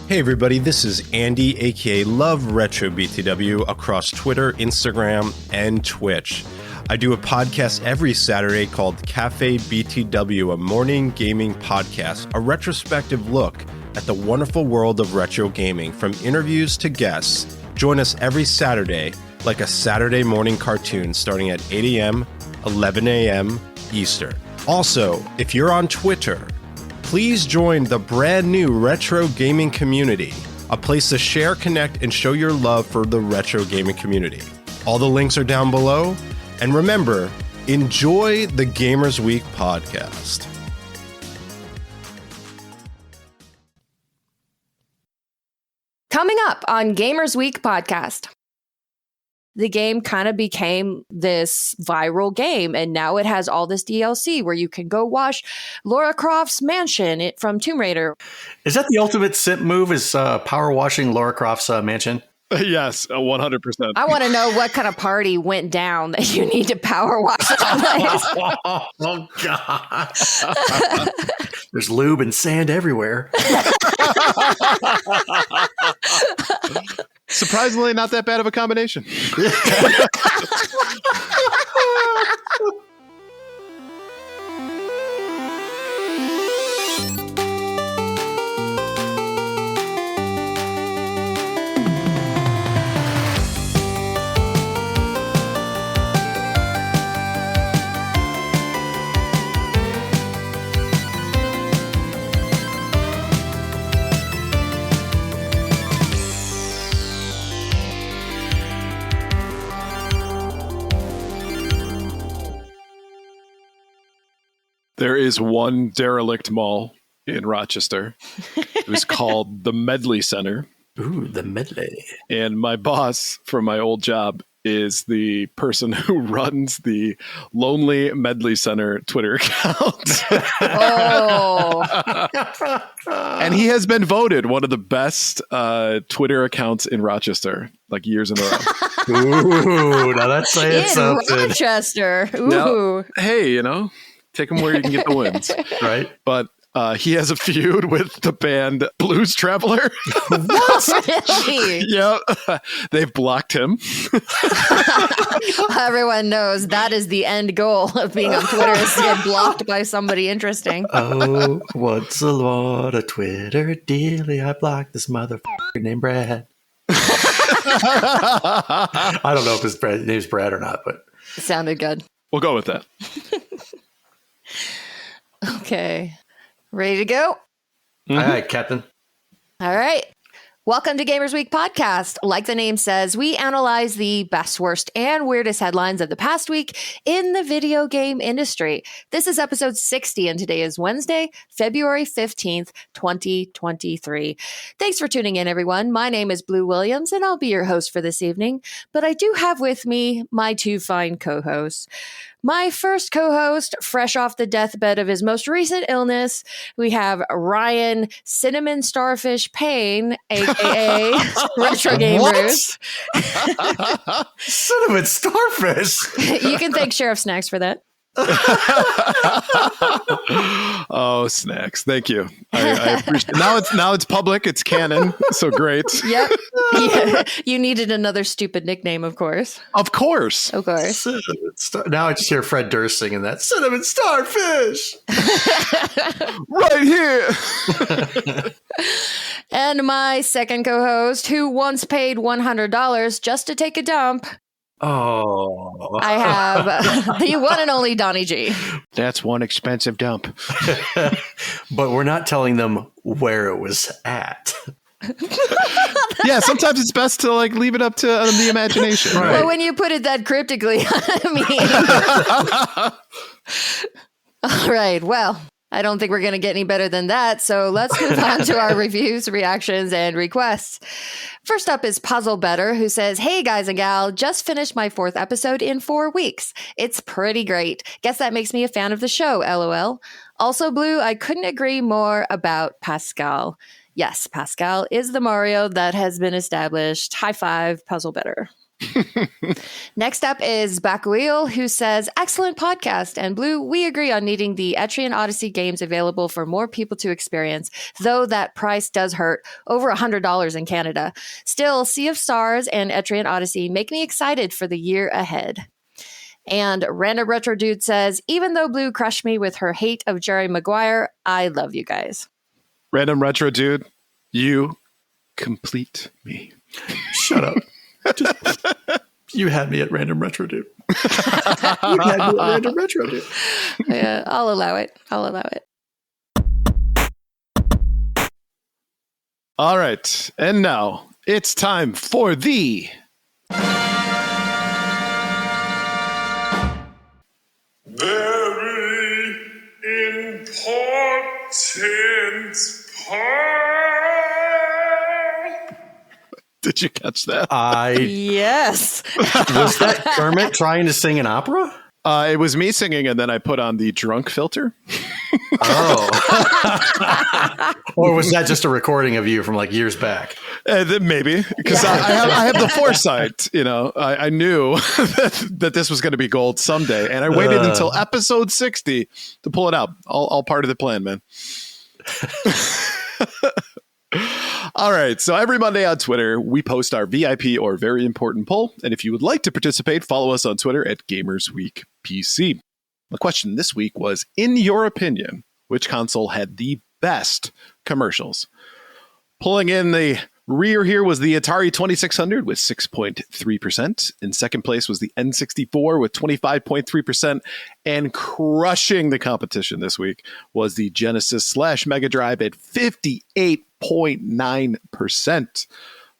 Hey everybody, this is Andy, aka Love Retro BTW, across Twitter, Instagram, and Twitch. I do a podcast every Saturday called Cafe BTW, a morning gaming podcast, a retrospective look at the wonderful world of retro gaming, from interviews to guests. Join us every Saturday, like a Saturday morning cartoon, starting at 8 a.m., 11 a.m. Eastern. Also, if you're on Twitter, please join the brand new retro gaming community, a place to share, connect, and show your love for the retro gaming community. All the links are down below. And remember, enjoy the Gamers Week podcast. Coming up on Gamers Week podcast. The game kind of became this viral game, and now it has all this DLC where you can go watch Lara Croft's mansion from Tomb Raider. Is that the ultimate simp move, is power washing Lara Croft's mansion? Yes, 100%. I want to know what kind of party went down that you need to power wash that place. Oh, God. There's lube and sand everywhere. Surprisingly, not that bad of a combination. There is one derelict mall in Rochester. It was called the Medley Center. Ooh, the Medley. And my boss from my old job is the person who runs the Lonely Medley Center Twitter account. Oh. And he has been voted one of the best Twitter accounts in Rochester, like years in a row. Ooh, now that's saying In something. Rochester. Ooh. Now, hey, you know, take them where you can get the wins. Right? But he has a feud with the band Blues Traveler. Really? Yeah. They've blocked him. Everyone knows that is the end goal of being on Twitter, is to get blocked by somebody interesting. Oh, what's a lot of Twitter dealy? I blocked this motherfucker named Brad. I don't know if his name's Brad or not, but It sounded good. We'll go with that. Okay. Ready to go? All right, Captain. All right. Welcome to Gamers Week podcast. Like the name says, we analyze the best, worst, and weirdest headlines of the past week in the video game industry. This is episode 60, and today is Wednesday, February 15th, 2023. Thanks for tuning in, everyone. My name is Blue Williams, and I'll be your host for this evening. But I do have with me my two fine co-hosts. My first co-host, fresh off the deathbed of his most recent illness, we have Ryan Cinnamon Starfish Payne, aka Retro Game Brews. Cinnamon Starfish. You can thank Sheriff Snacks for that. Oh, Snacks. Thank you. I appreciate it. Now it's public. It's canon. So great. Yep. Yeah. You needed another stupid nickname, of course. Of course. Of course. Now I just hear Fred Durst singing that Cinnamon Starfish. Right here. And my second co-host, who once paid $100 just to take a dump, Oh, I have the one and only Donnie G. That's one expensive dump. but we're not telling them where it was at. Yeah, sometimes it's best to like leave it up to the imagination. Right. Well, when you put it that cryptically, I mean. All right, well, I don't think we're going to get any better than that. So let's move on to our reviews, reactions, and requests. First up is Puzzle Better, who says, "Hey guys and gal, just finished my 4th episode in 4 weeks. It's pretty great. Guess that makes me a fan of the show, LOL. Also, Blue, I couldn't agree more about Pascal. Yes, Pascal is the Mario that has been established. High five, Puzzle Better." Next up is Bakuil, who says, excellent podcast. And Blue, we agree on needing the Etrian Odyssey games available for more people to experience, though that price does hurt, over $100 in Canada. Still, Sea of Stars and Etrian Odyssey make me excited for the year ahead. And Random Retro Dude says, even though Blue crushed me with her hate of Jerry Maguire, I love you guys. Random Retro Dude, you complete me. Shut up. You had me at Random Retro Dude. You had me at Random Retro Dude. Yeah, I'll allow it. All right. And now it's time for the very important part. Did you catch that? Yes. Was that Kermit trying to sing an opera? It was me singing, and then I put on the drunk filter. Oh. Or was that just a recording of you from like years back? Maybe, because I have the foresight. You know, I knew that this was going to be gold someday, and I waited until episode 60 to pull it out. All part of the plan, man. All right. So every Monday on Twitter, we post our VIP or very important poll. And if you would like to participate, follow us on Twitter at GamersWeekPC. The question this week was, in your opinion, which console had the best commercials? Pulling in the rear here was the Atari 2600 with 6.3%. In second place was the N64 with 25.3%. And crushing the competition this week was the Genesis / Mega Drive at 58.9%.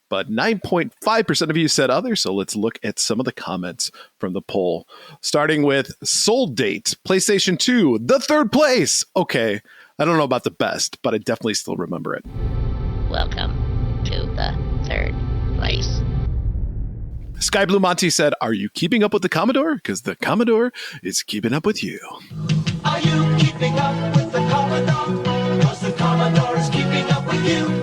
But 9.5% of you said other. So let's look at some of the comments from the poll. Starting with Sold Date, PlayStation 2, the third place. Okay, I don't know about the best, but I definitely still remember it. Welcome to the third place. Sky Blue Monty said, are you keeping up with the Commodore? Because the Commodore is keeping up with you. Are you keeping up with the Commodore? Because the Commodore is keeping up with you.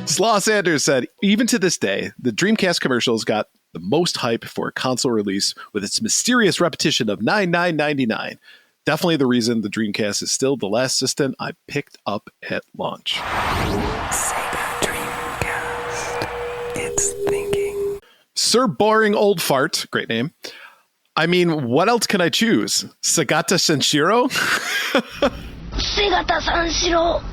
Slaw Sanders said, even to this day, the Dreamcast commercials got the most hype for a console release with its mysterious repetition of $99.99. Definitely the reason the Dreamcast is still the last system I picked up at launch. Sega Dreamcast. It's thinking. Sir Boring Old Fart, great name. I mean, what else can I choose? Sagata Senshiro? Segata Sanshiro.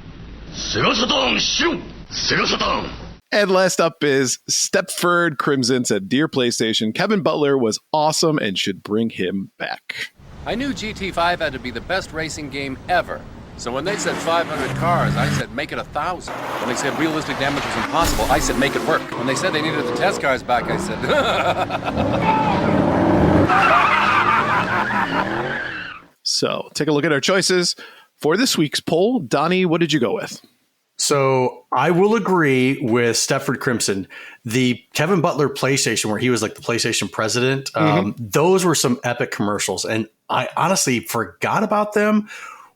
Sega Saturn, shoo! Sega Saturn! And last up is Stepford Crimson said, Dear PlayStation, Kevin Butler was awesome and should bring him back. I knew GT5 had to be the best racing game ever. So when they said 500 cars, I said make it 1,000. When they said realistic damage was impossible, I said make it work. When they said they needed the test cars back, I said... So take a look at our choices. For this week's poll, Donnie, what did you go with? So I will agree with Stepford Crimson. The Kevin Butler PlayStation, where he was like the PlayStation president, those were some epic commercials. And I honestly forgot about them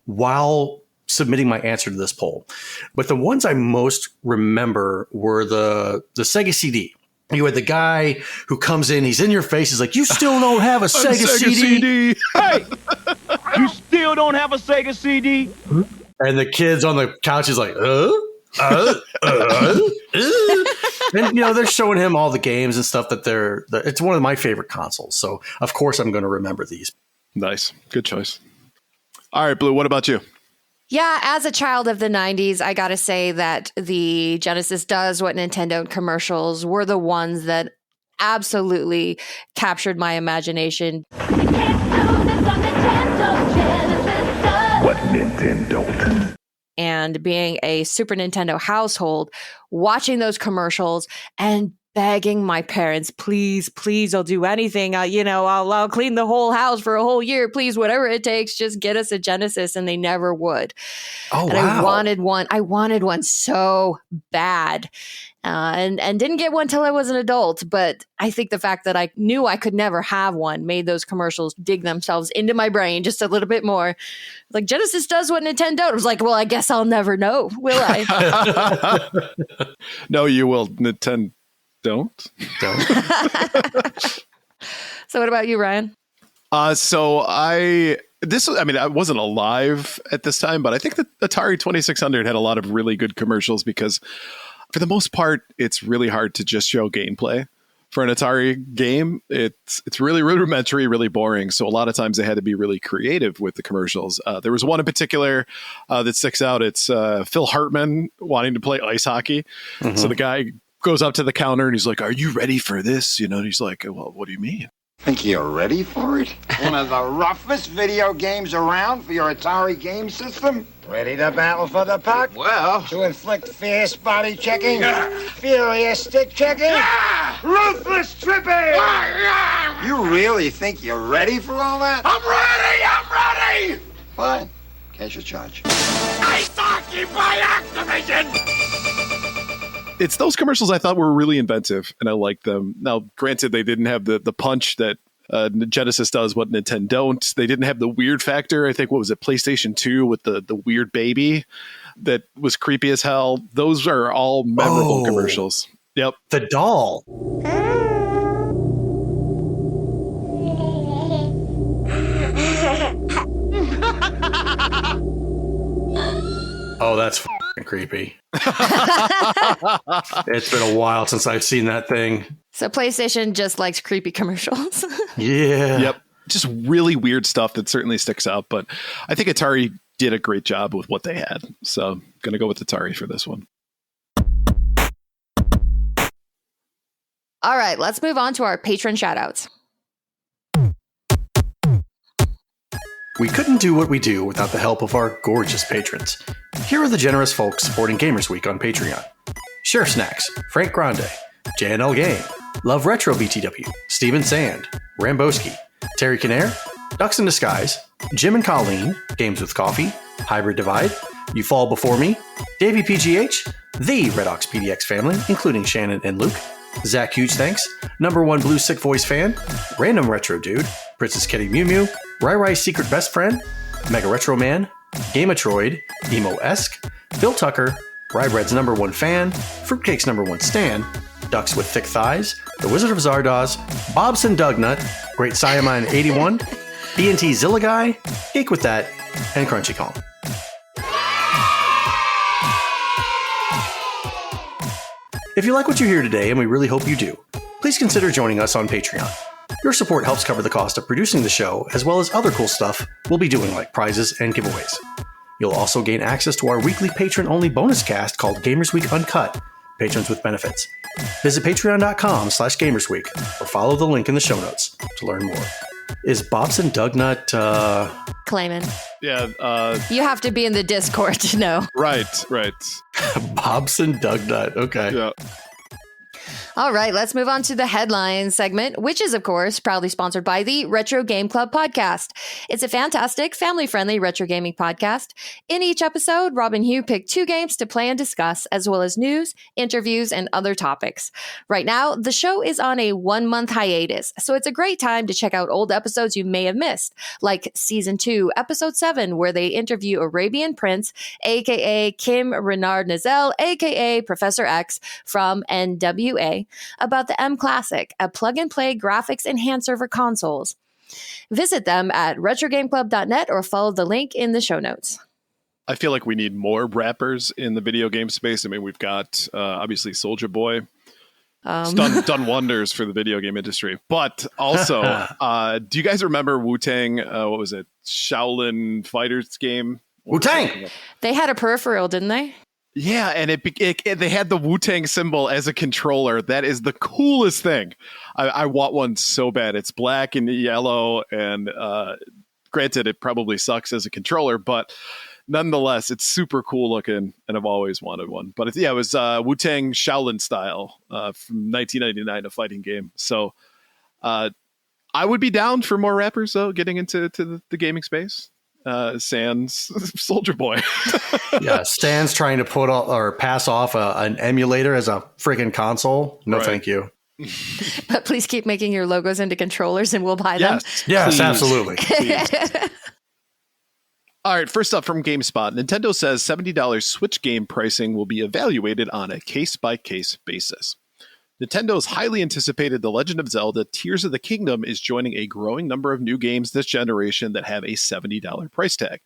while submitting my answer to this poll. But the ones I most remember were the Sega CD. You had the guy who comes in, he's in your face, he's like, you still don't have a Sega CD? Hey, you still don't have a Sega CD? And the kids on the couch is like, And, you know, they're showing him all the games and stuff that it's one of my favorite consoles. So, of course, I'm going to remember these. Nice. Good choice. All right, Blue, what about you? Yeah, as a child of the 90s, I got to say that the Genesis Does What Nintendo commercials were the ones that absolutely captured my imagination. What Nintendo? And being a Super Nintendo household, watching those commercials and begging my parents, please, I'll do anything. I'll clean the whole house for a whole year. Please, whatever it takes, just get us a Genesis. And they never would. Oh, and wow. I wanted one so bad. And didn't get one till I was an adult. But I think the fact that I knew I could never have one made those commercials dig themselves into my brain just a little bit more. Like, Genesis does what Nintendo. I was like, well, I guess I'll never know, will I? No, you will. Nintendo Don't. So what about you, Ryan? I wasn't alive at this time, but I think the Atari 2600 had a lot of really good commercials because for the most part, it's really hard to just show gameplay. For an Atari game, it's really rudimentary, really boring. So a lot of times they had to be really creative with the commercials. There was one in particular that sticks out. It's Phil Hartman wanting to play ice hockey. Mm-hmm. So the guy goes up to the counter and he's like, "Are you ready for this?" You know, and he's like, "Well, what do you mean?" Think you're ready for it? One of the roughest video games around for your Atari game system? Ready to battle for the puck? Well, to inflict fierce body checking? Yeah. Furious stick checking? Yeah. Ruthless tripping? Yeah. You really think you're ready for all that? I'm ready! Fine. Cash your charge. Ice hockey by Activision! It's those commercials I thought were really inventive, and I liked them. Now, granted, they didn't have the punch that Genesis does, what Nintendo don't. They didn't have the weird factor. I think, what was it, PlayStation 2 with the weird baby that was creepy as hell. Those are all memorable commercials. Yep. The doll. Oh, that's f***ing creepy. It's been a while since I've seen that thing. So PlayStation just likes creepy commercials. Yeah. Yep. Just really weird stuff that certainly sticks out. But I think Atari did a great job with what they had. So I'm going to go with Atari for this one. All right, let's move on to our patron shoutouts. We couldn't do what we do without the help of our gorgeous patrons. Here are the generous folks supporting Gamers Week on Patreon. Sheriff Snacks, Frank Grande, JNL Game, Love Retro BTW, Steven Sand, Ramboski, Terry Kinnair, Ducks in Disguise, Jim and Colleen, Games with Coffee, Hybrid Divide, You Fall Before Me, Davey PGH, the Red Ox PDX family, including Shannon and Luke, Zach Huge Thanks, Number One Blue Sick Voice Fan, Random Retro Dude, Princess Kitty Mew Mew, Rai Rai's Secret Best Friend, Mega Retro Man, Gameatroid, Emo-esque, Phil Tucker, Rye Bread's Number One Fan, Fruitcake's Number One Stan, Ducks with Thick Thighs, The Wizard of Zardoz, Bobson Dugnut, Great Siamine 81, BNT Zilla Guy, Geek with That, and Crunchy Kong. If you like what you hear today, and we really hope you do, please consider joining us on Patreon. Your support helps cover the cost of producing the show, as well as other cool stuff we'll be doing like prizes and giveaways. You'll also gain access to our weekly patron-only bonus cast called Gamers Week Uncut, Patrons with Benefits. Visit patreon.com/gamersweek or follow the link in the show notes to learn more. Is Bobson Dugnut, Claiming. Yeah. You have to be in the Discord to know. Right. Bobson Dugnut, okay. Yeah. All right, let's move on to the headline segment, which is, of course, proudly sponsored by the Retro Game Club podcast. It's a fantastic, family-friendly retro gaming podcast. In each episode, Rob and Hugh pick 2 games to play and discuss, as well as news, interviews, and other topics. Right now, the show is on a 1-month hiatus, so it's a great time to check out old episodes you may have missed, like Season 2, Episode 7, where they interview Arabian Prince, a.k.a. Kim Renard-Nazel, a.k.a. Professor X from NWA, about the M Classic, a plug-and-play graphics enhancer for consoles. Visit them at retrogameclub.net or follow the link in the show notes. I feel like we need more rappers in the video game space. I mean, we've got obviously Soulja Boy. Done wonders for the video game industry. But also, do you guys remember Wu-Tang? What was it? Shaolin Fighters game? Wu-Tang! They had a peripheral, didn't they? Yeah, and they had the Wu-Tang symbol as a controller. That is the coolest thing. I want one so bad. It's black and yellow, and granted, it probably sucks as a controller, but nonetheless, it's super cool looking, and I've always wanted one. But it was Wu-Tang Shaolin style from 1999, a fighting game. So I would be down for more rappers, though, getting into the gaming space. Sans Soulja Boy. Yeah, Stan's trying to pass off an emulator as a freaking console. No, right. Thank you. But please keep making your logos into controllers and we'll buy them. Yes, absolutely. All right, first up from GameSpot, Nintendo says $70 Switch game pricing will be evaluated on a case-by-case basis. Nintendo's highly anticipated The Legend of Zelda Tears of the Kingdom is joining a growing number of new games this generation that have a $70 price tag.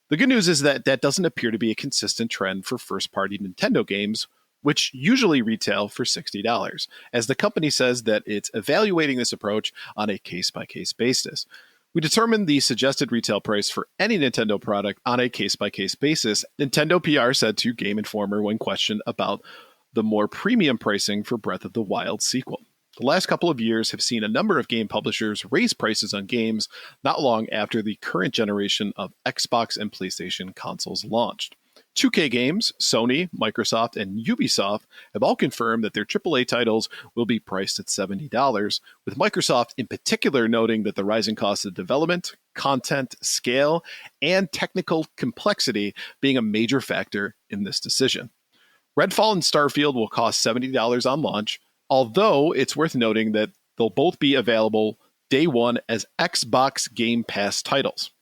The good news is that doesn't appear to be a consistent trend for first-party Nintendo games, which usually retail for $60, as the company says that it's evaluating this approach on a case-by-case basis. We determined the suggested retail price for any Nintendo product on a case-by-case basis. Nintendo PR said to Game Informer when questioned about the more premium pricing for Breath of the Wild sequel. The last couple of years have seen a number of game publishers raise prices on games not long after the current generation of Xbox and PlayStation consoles launched. 2K Games, Sony, Microsoft, and Ubisoft have all confirmed that their AAA titles will be priced at $70, with Microsoft in particular noting that the rising cost of development, content, scale, and technical complexity being a major factor in this decision. Redfall and Starfield will cost $70 on launch, although it's worth noting that they'll both be available day one as Xbox Game Pass titles.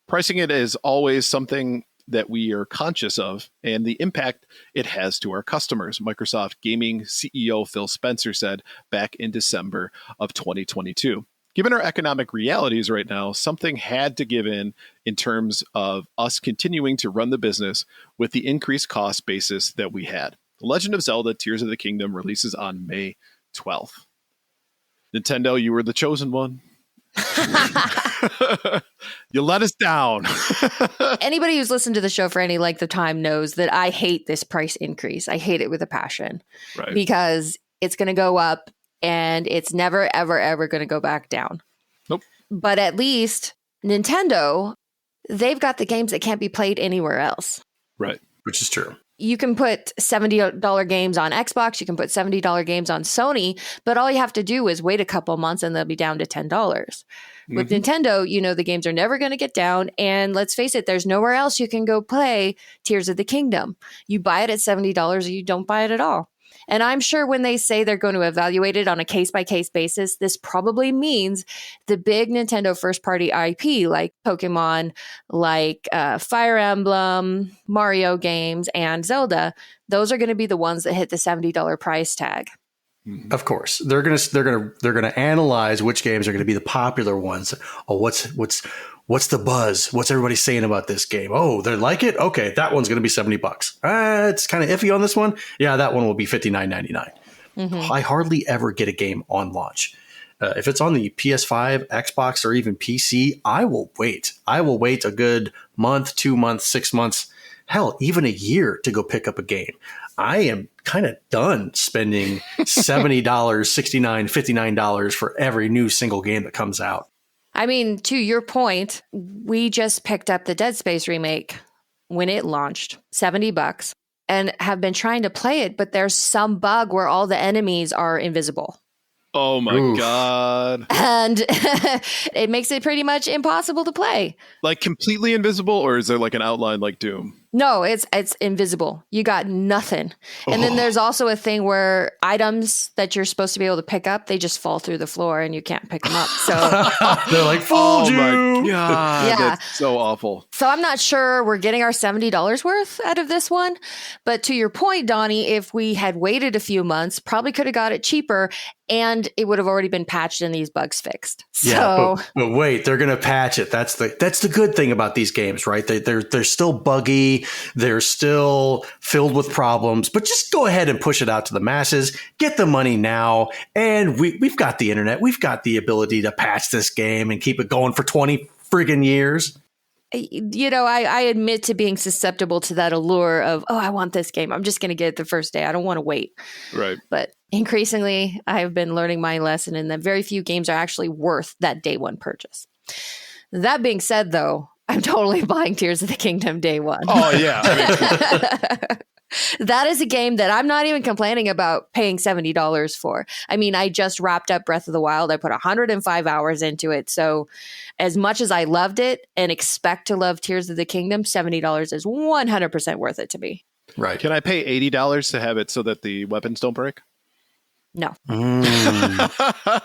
Pricing it is always something that we are conscious of and the impact it has to our customers, Microsoft Gaming CEO Phil Spencer said back in December of 2022. Given our economic realities right now, something had to give in terms of us continuing to run the business with the increased cost basis that we had. The Legend of Zelda Tears of the Kingdom releases on May 12th. Nintendo, you were the chosen one. You let us down. Anybody who's listened to the show for any length of time knows that I hate this price increase. I hate it with a passion, right? Because it's going to go up and it's never, ever, ever going to go back down. Nope. But at least Nintendo, they've got the games that can't be played anywhere else. Right. Which is true. You can put $70 games on Xbox. You can put $70 games on Sony, but all you have to do is wait a couple months and they'll be down to $10. With Nintendo, you know, the games are never going to get down. And let's face it, there's nowhere else you can go play Tears of the Kingdom. You buy it at $70 or you don't buy it at all. And I'm sure when they say they're going to evaluate it on a case-by-case basis, this probably means the big Nintendo first-party IP like Pokemon, like Fire Emblem, Mario games, and Zelda, those are going to be the ones that hit the $70 price tag. Of course, they're gonna analyze which games are going to be the popular ones. Oh, what's the buzz? What's everybody saying about this game? Oh, they like it. Okay, that one's going to be $70. It's kind of iffy on this one. Yeah, that one will be $59.99. I hardly ever get a game on launch. If it's on the PS5, Xbox, or even PC, I will wait. I will wait a good month, 2 months, 6 months, hell, even a year to go pick up a game. I am kind of done spending $70, $69, $59 for every new single game that comes out. I mean, to your point, we just picked up the Dead Space remake when it launched, $70, and have been trying to play it, but there's some bug where all the enemies are invisible. Oh my God. And it makes it pretty much impossible to play. Like completely invisible, or is there like an outline like Doom? No, it's invisible. You got nothing. And then there's also a thing where items that you're supposed to be able to pick up, they just fall through the floor and you can't pick them up. So they're like, fooled you. My God, yeah. That's so awful. So I'm not sure we're getting our $70 worth out of this one. But to your point, Donnie, if we had waited a few months, probably could have got it cheaper and it would have already been patched and these bugs fixed. Yeah, but wait, they're going to patch it. That's the good thing about these games, right? They're still buggy. They're still filled with problems, but just go ahead and push it out to the masses. Get the money now. And we've got the internet. We've got the ability to patch this game and keep it going for 20 friggin' years. You know, I admit to being susceptible to that allure of, oh, I want this game. I'm just going to get it the first day. I don't want to wait. Right. But increasingly, I've been learning my lesson and that very few games are actually worth that day one purchase. That being said, though, I'm totally buying Tears of the Kingdom day one. Oh, yeah. That is a game that I'm not even complaining about paying $70 for. I mean, I just wrapped up Breath of the Wild. I put 105 hours into it. So as much as I loved it and expect to love Tears of the Kingdom, $70 is 100% worth it to me. Right. Can I pay $80 to have it so that the weapons don't break? No.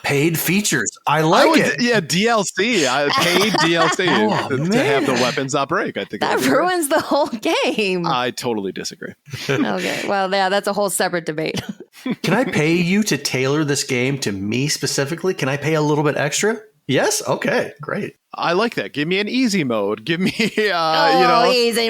Paid features. I like it. Yeah, DLC. I paid DLC to have the weapons not break. I think that ruins the whole game. I totally disagree. Okay. Well, yeah, that's a whole separate debate. Can I pay you to tailor this game to me specifically? Can I pay a little bit extra? Yes? Okay, great. I like that. Give me an easy mode. Give me, Easy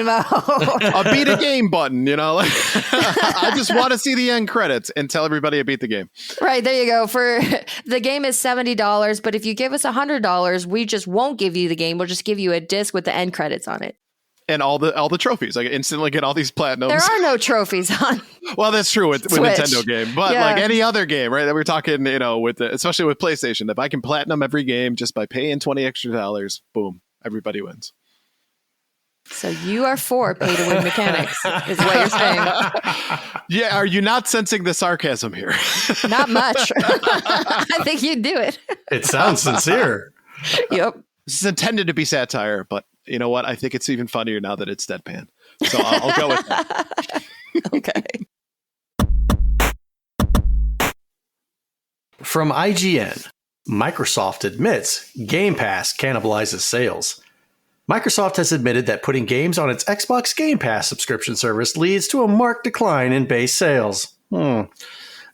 mode. a beat a game button, I just want to see the end credits and tell everybody I beat the game. Right, there you go. For the game is $70, but if you give us $100, we just won't give you the game. We'll just give you a disc with the end credits on it. And all the trophies. I instantly get all these platinums. There are no trophies on. Well, that's true with Nintendo game, but Yeah. like any other game, right? That we're talking, especially with PlayStation, if I can platinum every game just by paying $20 extra, boom, everybody wins. So you are for pay to win mechanics, is what you're saying. Yeah, are you not sensing the sarcasm here? Not much. I think you'd do it. It sounds sincere. Yep. This is intended to be satire, but you know what? I think it's even funnier now that it's deadpan. So I'll go with that. Okay. From IGN, Microsoft admits Game Pass cannibalizes sales. Microsoft has admitted that putting games on its Xbox Game Pass subscription service leads to a marked decline in base sales.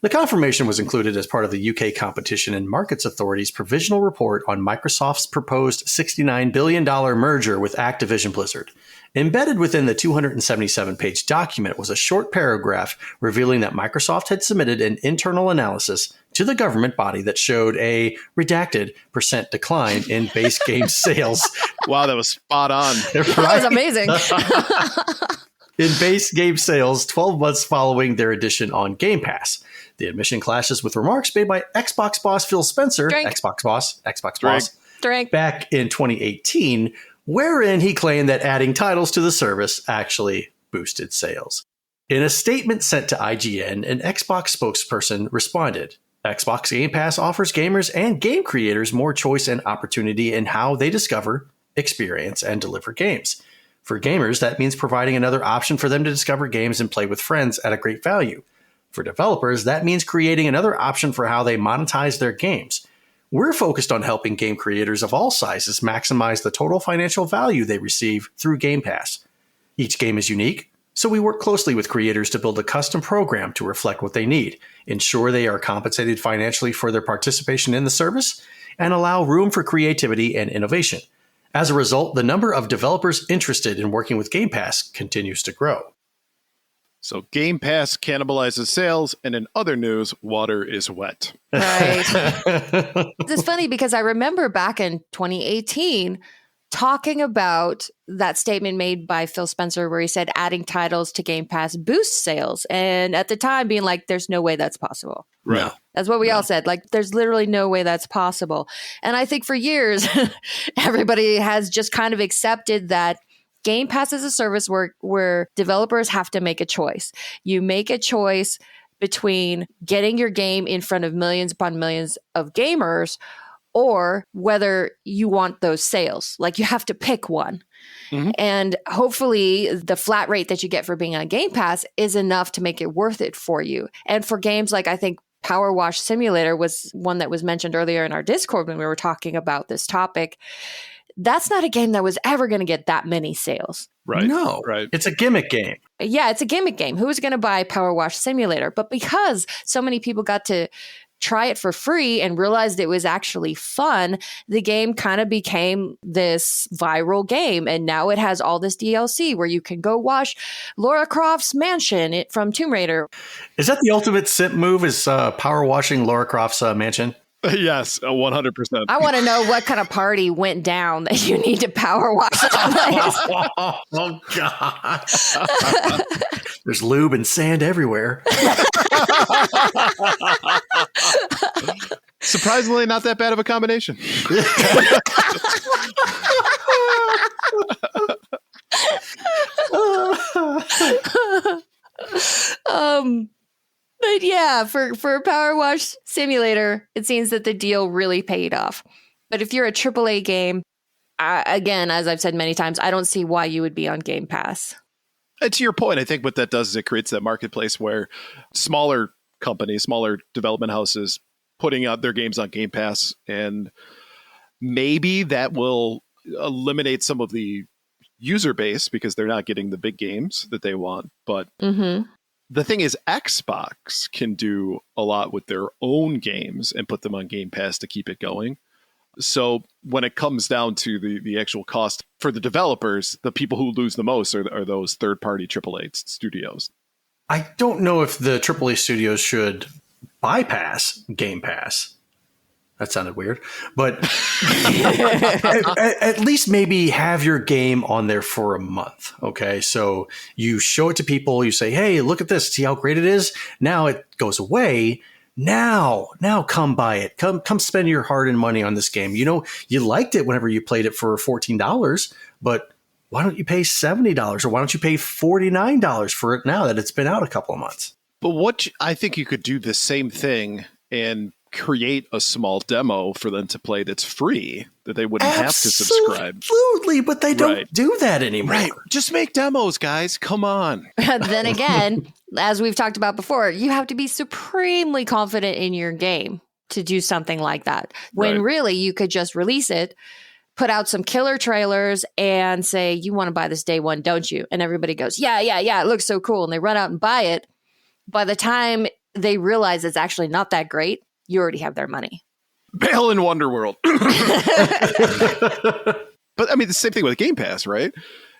The confirmation was included as part of the UK Competition and Markets Authority's provisional report on Microsoft's proposed $69 billion merger with Activision Blizzard. Embedded within the 277-page document was a short paragraph revealing that Microsoft had submitted an internal analysis to the government body that showed a redacted % decline in base game sales. Wow, that was spot on. That was amazing. In base game sales 12 months following their addition on Game Pass. The admission clashes with remarks made by Xbox boss Phil Spencer, Drink. Xbox boss, Drink. back in 2018, wherein he claimed that adding titles to the service actually boosted sales. In a statement sent to IGN, an Xbox spokesperson responded, Xbox Game Pass offers gamers and game creators more choice and opportunity in how they discover, experience, and deliver games. For gamers, that means providing another option for them to discover games and play with friends at a great value. For developers, that means creating another option for how they monetize their games. We're focused on helping game creators of all sizes maximize the total financial value they receive through Game Pass. Each game is unique, so we work closely with creators to build a custom program to reflect what they need, ensure they are compensated financially for their participation in the service, and allow room for creativity and innovation. As a result, the number of developers interested in working with Game Pass continues to grow. So Game Pass cannibalizes sales, and in other news, water is wet. Right. It's funny because I remember back in 2018 talking about that statement made by Phil Spencer where he said adding titles to Game Pass boosts sales. And at the time being like, there's no way that's possible. Right. No. That's what we all said. Like, there's literally no way that's possible. And I think for years, everybody has just kind of accepted that Game Pass is a service where developers have to make a choice. You make a choice between getting your game in front of millions upon millions of gamers or whether you want those sales. Like, you have to pick one. Mm-hmm. And hopefully the flat rate that you get for being on Game Pass is enough to make it worth it for you. And for games like, I think Power Wash Simulator was one that was mentioned earlier in our Discord when we were talking about this topic. That's not a game that was ever going to get that many sales. Right. No. Right. It's a gimmick game. Yeah, it's a gimmick game. Who's going to buy Power Wash Simulator? But because so many people got to try it for free and realized it was actually fun, the game kind of became this viral game. And now it has all this DLC where you can go wash Lara Croft's mansion from Tomb Raider. Is that the ultimate simp move, is power washing Lara Croft's mansion? Yes, 100%. I want to know what kind of party went down that you need to power wash that place. Oh, God. There's lube and sand everywhere. Surprisingly, not that bad of a combination. But yeah, for Power Wash Simulator, it seems that the deal really paid off. But if you're a AAA game, again, as I've said many times, I don't see why you would be on Game Pass. And to your point, I think what that does is it creates that marketplace where smaller companies, smaller development houses putting out their games on Game Pass, and maybe that will eliminate some of the user base because they're not getting the big games that they want. But The thing is, Xbox can do a lot with their own games and put them on Game Pass to keep it going. So when it comes down to the actual cost for the developers, the people who lose the most are those third-party AAA studios. I don't know if the AAA studios should bypass Game Pass. That sounded weird. But at least maybe have your game on there for a month. Okay. So you show it to people. You say, hey, look at this. See how great it is? Now it goes away. Now come buy it. Come spend your hard-earned money on this game. You know, you liked it whenever you played it for $14, but why don't you pay $70 or why don't you pay $49 for it now that it's been out a couple of months? But I think you could do the same thing and create a small demo for them to play that's free, that they wouldn't have to subscribe. Absolutely, but they don't do that anymore. Right. Just make demos, guys. Come on. Then again, as we've talked about before, you have to be supremely confident in your game to do something like that. When really you could just release it, put out some killer trailers and say, you want to buy this day one, don't you? And everybody goes, yeah, it looks so cool. And they run out and buy it. By the time they realize it's actually not that great, you already have their money. Bail in Wonderworld. But I mean, the same thing with Game Pass, right?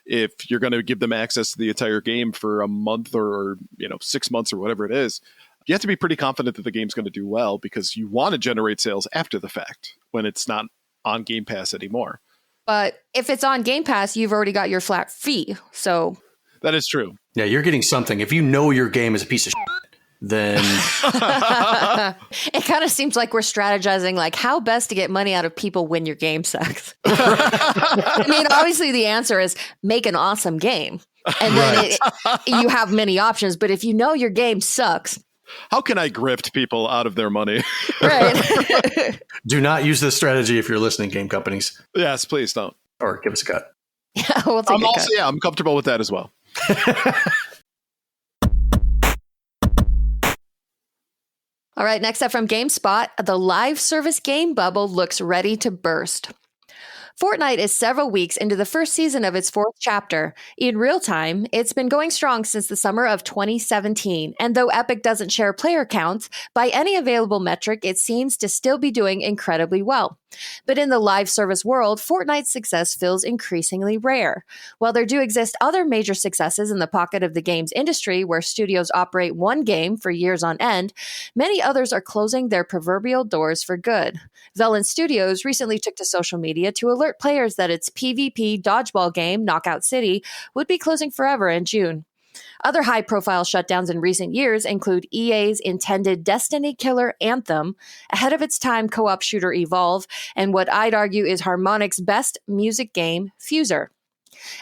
If you're going to give them access to the entire game for a month or 6 months or whatever it is, you have to be pretty confident that the game's going to do well because you want to generate sales after the fact when it's not on Game Pass anymore. But if it's on Game Pass, you've already got your flat fee. So that is true. Yeah, you're getting something. If you know your game is a piece of shit, then it kind of seems like we're strategizing like how best to get money out of people when your game sucks. I mean, obviously the answer is make an awesome game. And then you have many options. But if you know your game sucks, how can I grift people out of their money? Right. Do not use this strategy if you're listening, game companies. Yes, please don't. Or give us a cut. Yeah, we'll take a cut. Yeah, I'm comfortable with that as well. All right, next up from GameSpot, the live service game bubble looks ready to burst. Fortnite is several weeks into the first season of its fourth chapter. In real time, it's been going strong since the summer of 2017, and though Epic doesn't share player counts, by any available metric, it seems to still be doing incredibly well. But in the live service world, Fortnite's success feels increasingly rare. While there do exist other major successes in the pocket of the games industry where studios operate one game for years on end, many others are closing their proverbial doors for good. Velan Studios recently took to social media to alert players that its PvP dodgeball game, Knockout City, would be closing forever in June. Other high-profile shutdowns in recent years include EA's intended Destiny killer Anthem, ahead of its time co-op shooter Evolve, and what I'd argue is Harmonix's best music game, Fuser.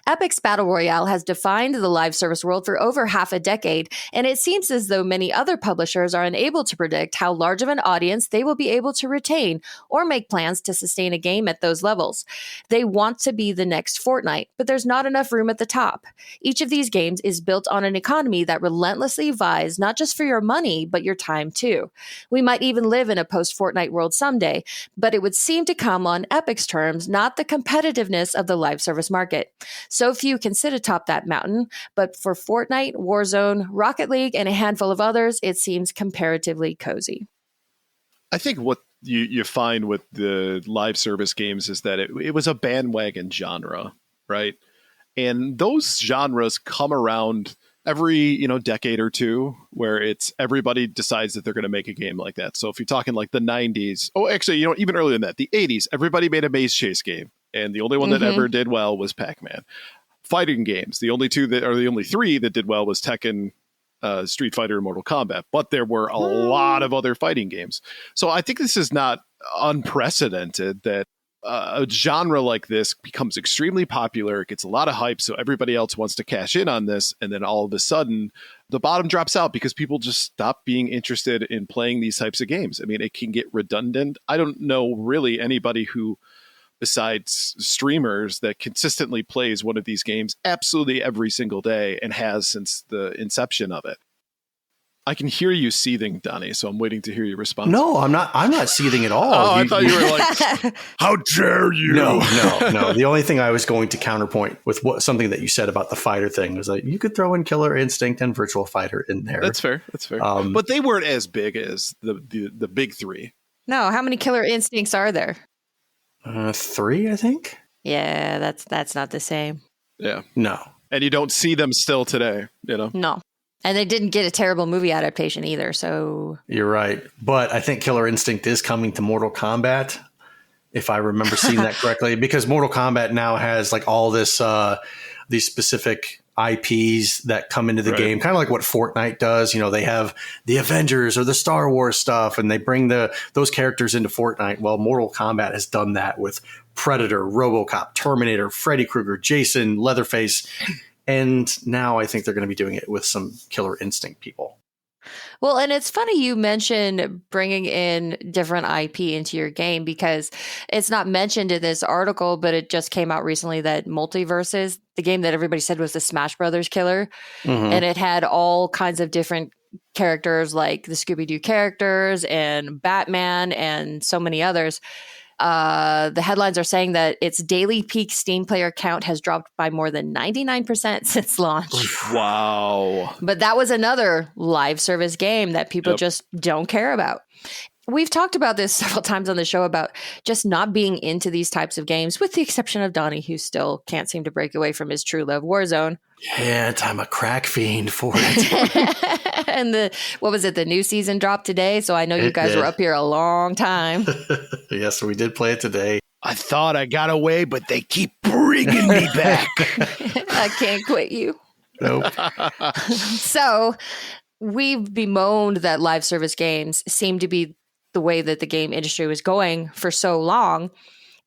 Epic's Battle Royale has defined the live service world for over half a decade, and it seems as though many other publishers are unable to predict how large of an audience they will be able to retain or make plans to sustain a game at those levels. They want to be the next Fortnite, but there's not enough room at the top. Each of these games is built on an economy that relentlessly vies not just for your money, but your time too. We might even live in a post-Fortnite world someday, but it would seem to come on Epic's terms, not the competitiveness of the live service market. So few can sit atop that mountain, but for Fortnite, Warzone, Rocket League, and a handful of others, it seems comparatively cozy. I think what you find with the live service games is that it was a bandwagon genre, right? And those genres come around every decade or two where it's everybody decides that they're going to make a game like that. So if you're talking like the 90s, actually, even earlier than that, the 80s, everybody made a maze chase game. And the only one that ever did well was Pac-Man. Fighting games, the only three that did well was Tekken, Street Fighter, and Mortal Kombat. But there were a lot of other fighting games. So I think this is not unprecedented that a genre like this becomes extremely popular. It gets a lot of hype, so everybody else wants to cash in on this. And then all of a sudden, the bottom drops out because people just stop being interested in playing these types of games. I mean, it can get redundant. I don't know really anybody who, besides streamers, that consistently plays one of these games absolutely every single day and has since the inception of it. I can hear you seething, Donnie, so I'm waiting to hear your response. No, I'm not seething at all. Oh, I thought you were like, how dare you? No. The only thing I was going to counterpoint with something that you said about the fighter thing was that you could throw in Killer Instinct and Virtual Fighter in there. That's fair. But they weren't as big as the big three. No, how many Killer Instincts are there? 3, I think. Yeah, that's not the same. Yeah. No. And you don't see them still today, you know? No. And they didn't get a terrible movie adaptation either, so... You're right. But I think Killer Instinct is coming to Mortal Kombat, if I remember seeing that correctly, because Mortal Kombat now has like all this, these specific IPs that come into the game, kind of like what Fortnite does. You know, they have the Avengers or the Star Wars stuff, and they bring those characters into Fortnite. Well, Mortal Kombat has done that with Predator, RoboCop, Terminator, Freddy Krueger, Jason, Leatherface. And now I think they're going to be doing it with some Killer Instinct people. Well, and it's funny you mentioned bringing in different IP into your game because it's not mentioned in this article, but it just came out recently that Multiverses, the game that everybody said was the Smash Brothers killer, and it had all kinds of different characters like the Scooby-Doo characters and Batman and so many others. The headlines are saying that its daily peak Steam player count has dropped by more than 99% since launch. Wow. But that was another live service game that people just don't care about. We've talked about this several times on the show about just not being into these types of games, with the exception of Donnie, who still can't seem to break away from his true love Warzone. Yeah, I'm a crack fiend for it. And the new season dropped today, so I know you guys were up here a long time. Yes, we did play it today. I thought I got away, but they keep bringing me back. I can't quit you. Nope. So we've bemoaned that live service games seem to be the way that the game industry was going for so long.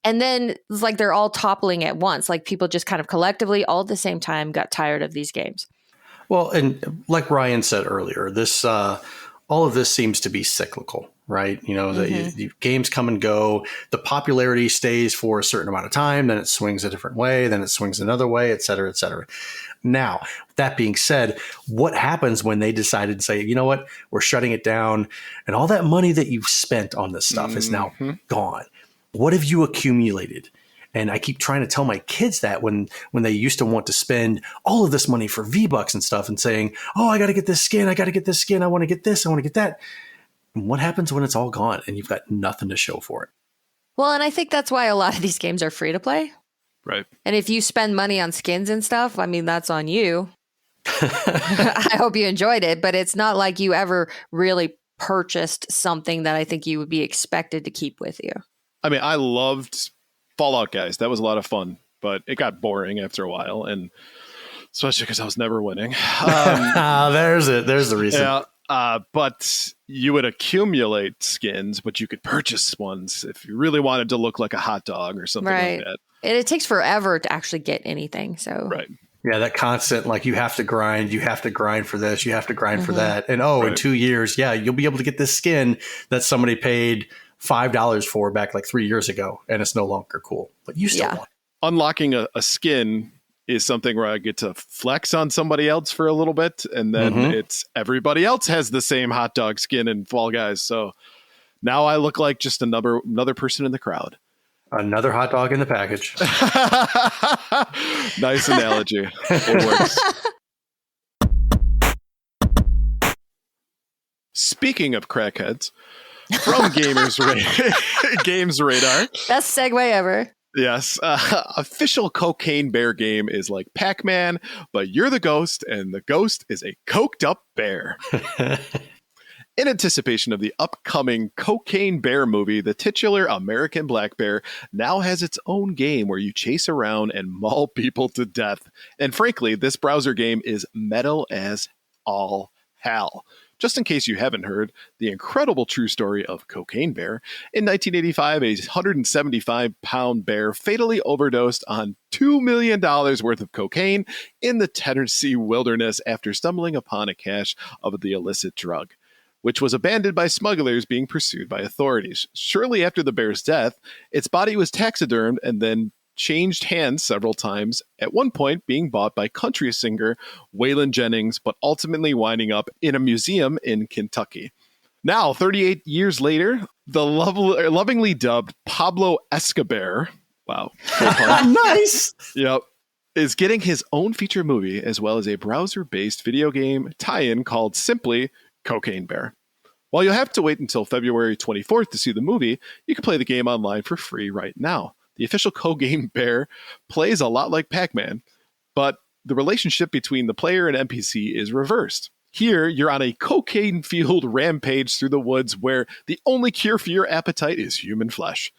And then it's like they're all toppling at once. Like people just kind of collectively all at the same time got tired of these games. Well, and like Ryan said earlier, this all of this seems to be cyclical, right? You know, the games come and go. The popularity stays for a certain amount of time, then it swings a different way, then it swings another way, et cetera, et cetera. Now, that being said, what happens when they decided to say, you know what, we're shutting it down, and all that money that you've spent on this stuff is now gone? What have you accumulated? And I keep trying to tell my kids that when they used to want to spend all of this money for V-Bucks and stuff and saying, oh, I got to get this skin. I got to get this skin. I want to get this. I want to get that. And what happens when it's all gone and you've got nothing to show for it? Well, and I think that's why a lot of these games are free to play. Right. And if you spend money on skins and stuff, I mean, that's on you. I hope you enjoyed it, but it's not like you ever really purchased something that I think you would be expected to keep with you. I mean, I loved Fallout Guys. That was a lot of fun, but it got boring after a while, and especially because I was never winning. There's it. There's the reason. Yeah, but you would accumulate skins, but you could purchase ones if you really wanted to look like a hot dog or something like that. And it takes forever to actually get anything. So right. Yeah, that constant, like, you have to grind for this, you have to grind for that. And in 2 years, you'll be able to get this skin that somebody paid $5 for back like 3 years ago, and it's no longer cool. But you still want it. Unlocking a skin is something where I get to flex on somebody else for a little bit, and then it's everybody else has the same hot dog skin in Fall Guys. So now I look like just another person in the crowd. Another hot dog in the package. Nice analogy. It works. Speaking of crackheads, from Games Radar. Best segue ever. Yes. Official Cocaine Bear game is like Pac-Man, but you're the ghost, and the ghost is a coked up bear. In anticipation of the upcoming Cocaine Bear movie, the titular American Black Bear now has its own game where you chase around and maul people to death. And frankly, this browser game is metal as all hell. Just in case you haven't heard, the incredible true story of Cocaine Bear. In 1985, a 175-pound bear fatally overdosed on $2 million worth of cocaine in the Tennessee wilderness after stumbling upon a cache of the illicit drug, which was abandoned by smugglers being pursued by authorities. Shortly after the bear's death, its body was taxidermed and then changed hands several times, at one point being bought by country singer Waylon Jennings, but ultimately winding up in a museum in Kentucky. Now, 38 years later, the lovingly dubbed Pablo Escobar, wow, nice, yep, is getting his own feature movie as well as a browser-based video game tie-in called simply Cocaine Bear. While you'll have to wait until February 24th to see the movie, you can play the game online for free right now. The official Cocaine Bear plays a lot like Pac-Man, but the relationship between the player and NPC is reversed. Here, you're on a cocaine-fueled rampage through the woods where the only cure for your appetite is human flesh.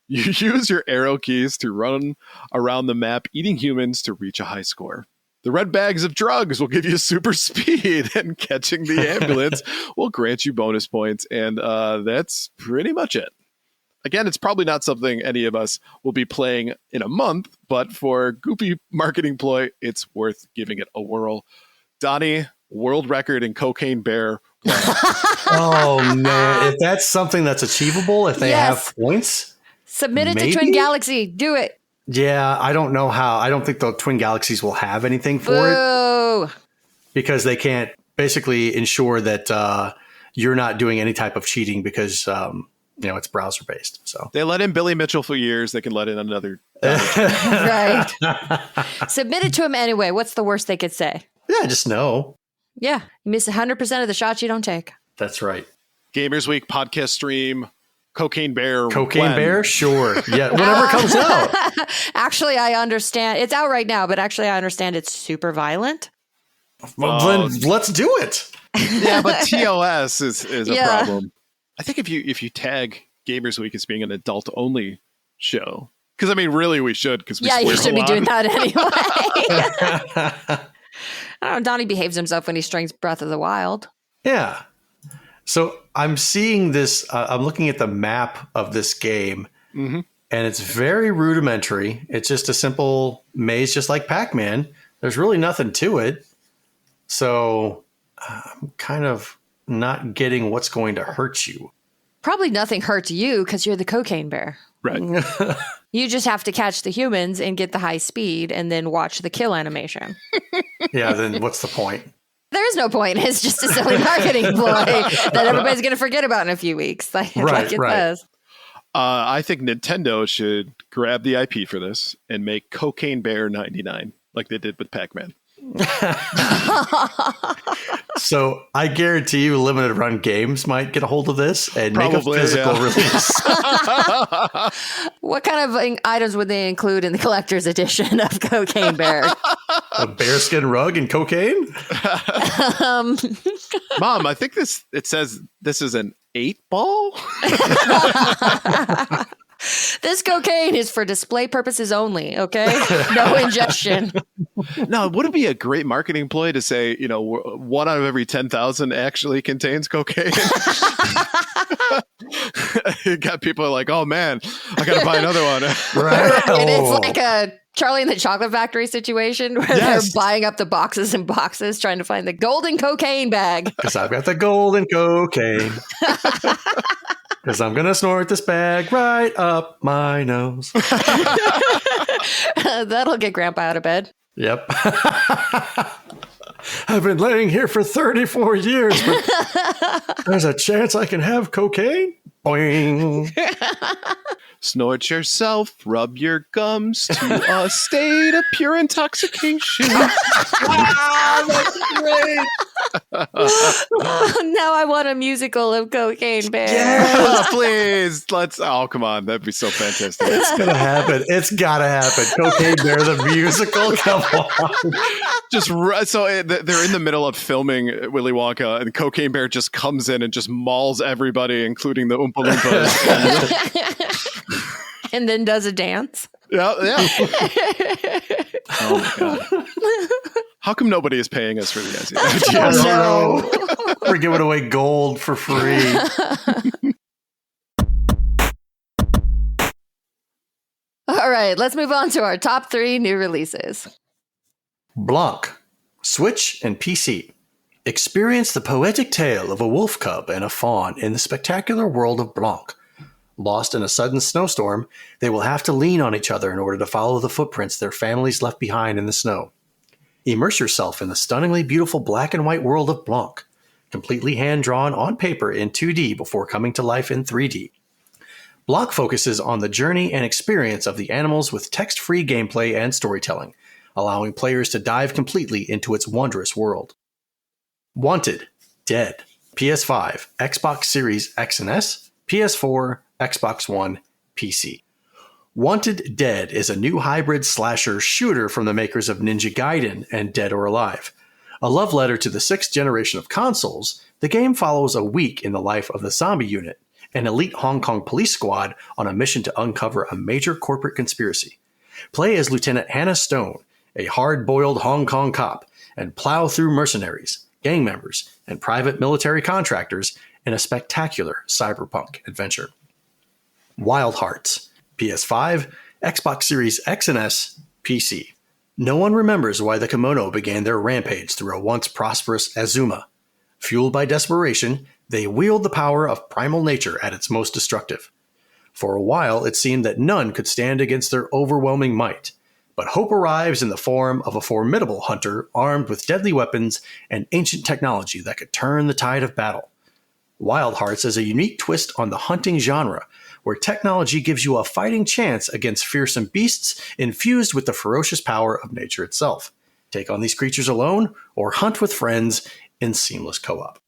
You use your arrow keys to run around the map, eating humans to reach a high score. The red bags of drugs will give you super speed, and catching the ambulance will grant you bonus points, and that's pretty much it. Again, it's probably not something any of us will be playing in a month, but for a goofy marketing ploy, it's worth giving it a whirl. Donnie, world record in Cocaine Bear. Oh, man. If that's something that's achievable, if they have points. Submit it to Twin Galaxy. Do it. Yeah, I don't know how. I don't think the Twin Galaxies will have anything for it. Because they can't basically ensure that you're not doing any type of cheating because, it's browser based. So they let in Billy Mitchell for years. They can let in another. Right. Submit it to him anyway. What's the worst they could say? Yeah, just no. Yeah. You miss 100% of the shots you don't take. That's right. Gamers Week podcast stream. Cocaine Bear. Bear? Sure. Yeah, whatever comes out. Actually, I understand. It's out right now, but actually I understand it's super violent. Well, then let's do it. Yeah, but TOS is a problem. I think if you tag Gamers Week as being an adult-only show, because, I mean, really we should. Because you should be doing that anyway. I don't know. Donnie behaves himself when he strings Breath of the Wild. Yeah. So I'm seeing this, I'm looking at the map of this game, and it's very rudimentary. It's just a simple maze, just like Pac-Man. There's really nothing to it. So I'm kind of not getting what's going to hurt you. Probably nothing hurts you because you're the Cocaine Bear. Right. You just have to catch the humans and get the high speed and then watch the kill animation. Yeah, then what's the point? There is no point. It's just a silly marketing ploy that everybody's going to forget about in a few weeks. Like it says. I think Nintendo should grab the IP for this and make Cocaine Bear 99 like they did with Pac-Man. So I guarantee you limited run games might get a hold of this and make a physical release. What kind of items would they include in the collector's edition of Cocaine Bear? A bearskin rug and cocaine? Mom, I think it says this is an 8-ball. This cocaine is for display purposes only, okay? No ingestion. No, would it be a great marketing ploy to say, 1 out of every 10,000 actually contains cocaine? You got people like, oh man, I got to buy another one. Right. And it's like a Charlie and the Chocolate Factory situation where they're buying up the boxes and boxes trying to find the golden cocaine bag. Because I've got the golden cocaine. Because I'm going to snort this bag right up my nose. That'll get Grandpa out of bed. Yep. I've been laying here for 34 years, but there's a chance I can have cocaine? Boing. Snort yourself, rub your gums to a state of pure intoxication. That's great. Now I want a musical of Cocaine Bear. Yes, please. Come on. That'd be so fantastic. It's going to happen. It's got to happen. Cocaine Bear, the musical. Come on. They're in the middle of filming Willy Wonka, and Cocaine Bear just comes in and just mauls everybody, including the Oompa Loompas. And then does a dance. Yeah. Oh my God. How come nobody is paying us for the idea? No. We're giving away gold for free. All right, let's move on to our top 3 new releases. Blanc, Switch and PC. Experience the poetic tale of a wolf cub and a fawn in the spectacular world of Blanc. Lost in a sudden snowstorm, they will have to lean on each other in order to follow the footprints their families left behind in the snow. Immerse yourself in the stunningly beautiful black and white world of Blanc, completely hand-drawn on paper in 2D before coming to life in 3D. Blanc focuses on the journey and experience of the animals with text-free gameplay and storytelling, allowing players to dive completely into its wondrous world. Wanted, Dead, PS5, Xbox Series X and S, PS4, Xbox One, PC. Wanted Dead is a new hybrid slasher shooter from the makers of Ninja Gaiden and Dead or Alive. A love letter to the 6th generation of consoles, the game follows a week in the life of the Zombie Unit, an elite Hong Kong police squad on a mission to uncover a major corporate conspiracy. Play as Lieutenant Hannah Stone, a hard-boiled Hong Kong cop, and plow through mercenaries, gang members, and private military contractors in a spectacular cyberpunk adventure. Wild Hearts, PS5, Xbox Series X and S, PC. No one remembers why the kimono began their rampage through a once prosperous Azuma. Fueled by desperation, they wield the power of primal nature at its most destructive. For a while, it seemed that none could stand against their overwhelming might. But hope arrives in the form of a formidable hunter armed with deadly weapons and ancient technology that could turn the tide of battle. Wild Hearts is a unique twist on the hunting genre, where technology gives you a fighting chance against fearsome beasts infused with the ferocious power of nature itself. Take on these creatures alone, or hunt with friends in seamless co-op.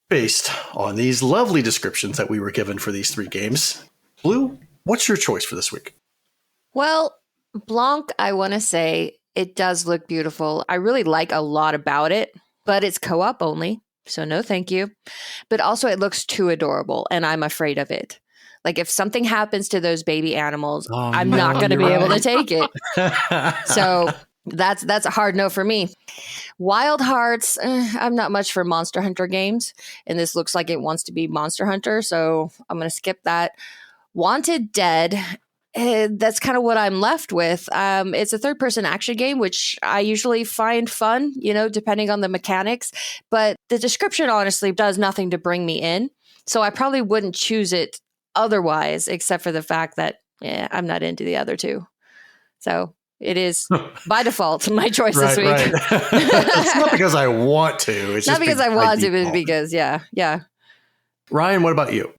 Based on these lovely descriptions that we were given for these 3 games, Blue, what's your choice for this week? Well, Blanc, I want to say it does look beautiful. I really like a lot about it, but it's co-op only, so no thank you. But also it looks too adorable, and I'm afraid of it. Like if something happens to those baby animals, I'm not going to be able to take it. So that's a hard no for me. Wild Hearts, I'm not much for Monster Hunter games, and this looks like it wants to be Monster Hunter, so I'm going to skip that. Wanted Dead, that's kind of what I'm left with. It's a third-person action game, which I usually find fun, depending on the mechanics, but the description honestly does nothing to bring me in, so I probably wouldn't choose it otherwise, except for the fact that I'm not into the other 2. So it is by default my choice this week. Right. It's not because I want to. It's not just because I want to, but because yeah. Ryan, what about you?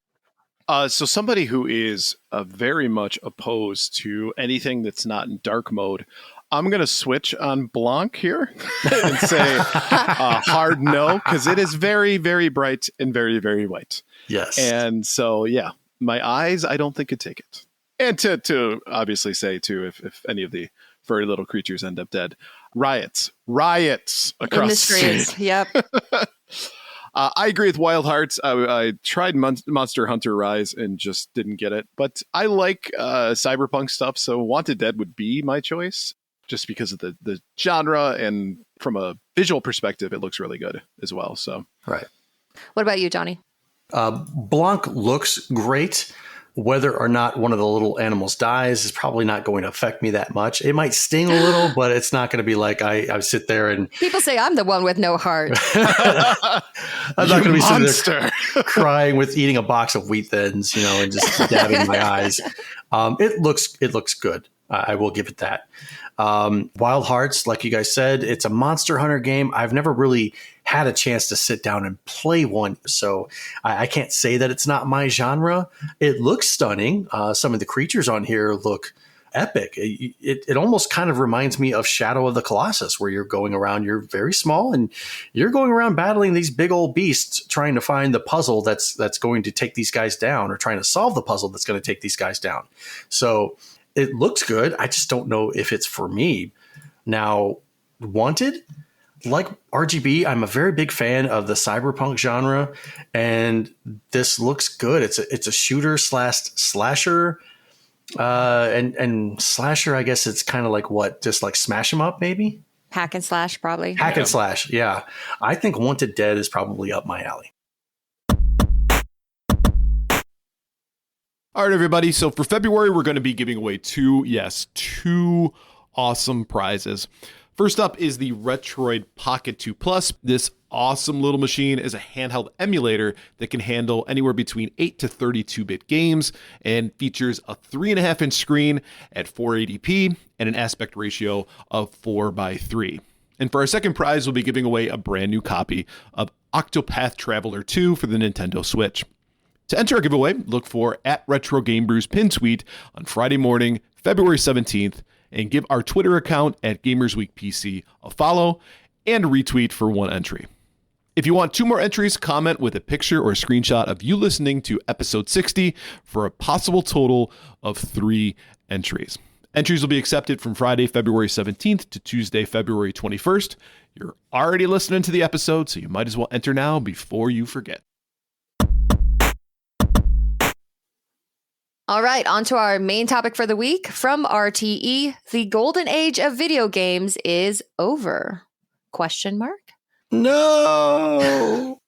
So somebody who is very much opposed to anything that's not in dark mode, I'm going to switch on Blanc here and say hard no, because it is very, very bright and very, very white. Yes. And so, yeah, my eyes, I don't think could take it. And to obviously say, too, if any of the furry little creatures end up dead, riots across the street. Yep. I agree with Wild Hearts. I tried Monster Hunter Rise and just didn't get it. But I like cyberpunk stuff, so Wanted Dead would be my choice, just because of the genre, and from a visual perspective, it looks really good as well. So, right. What about you, Johnny? Blanc looks great. Whether or not one of the little animals dies is probably not going to affect me that much. It might sting a little, but it's not going to be like I sit there and... People say I'm the one with no heart. I'm not going to be sitting there crying with eating a box of Wheat Thins, and just dabbing my eyes. It looks good. I will give it that. Wild Hearts, like you guys said, it's a Monster Hunter game. I've never really had a chance to sit down and play one, so I can't say that it's not my genre. It looks stunning. Some of the creatures on here look epic. It almost kind of reminds me of Shadow of the Colossus, where you're going around, you're very small, and you're going around battling these big old beasts, trying to find the puzzle that's going to take these guys down, or trying to solve the puzzle that's going to take these guys down. So it looks good. I just don't know if it's for me. Now, Wanted, like RGB, I'm a very big fan of the cyberpunk genre, and this looks good. It's a shooter / slasher, and slasher. I guess it's kind of like what, just like smash 'em up, maybe hack and slash, probably hack and slash. Yeah, I think Wanted Dead is probably up my alley. All right, everybody. So for February, we're going to be giving away two awesome prizes. First up is the Retroid Pocket 2 Plus. This awesome little machine is a handheld emulator that can handle anywhere between 8 to 32-bit games and features a 3.5-inch screen at 480p and an aspect ratio of 4:3. And for our second prize, we'll be giving away a brand new copy of Octopath Traveler 2 for the Nintendo Switch. To enter our giveaway, look for @RetroGameBrews pin tweet on Friday morning, February 17th, and give our Twitter account @GamersWeekPC a follow and retweet for one entry. If you want 2 more entries, comment with a picture or a screenshot of you listening to episode 60 for a possible total of 3 entries. Entries will be accepted from Friday, February 17th to Tuesday, February 21st. You're already listening to the episode, so you might as well enter now before you forget. All right, on to our main topic for the week. From RTE, the golden age of video games is over. ? No.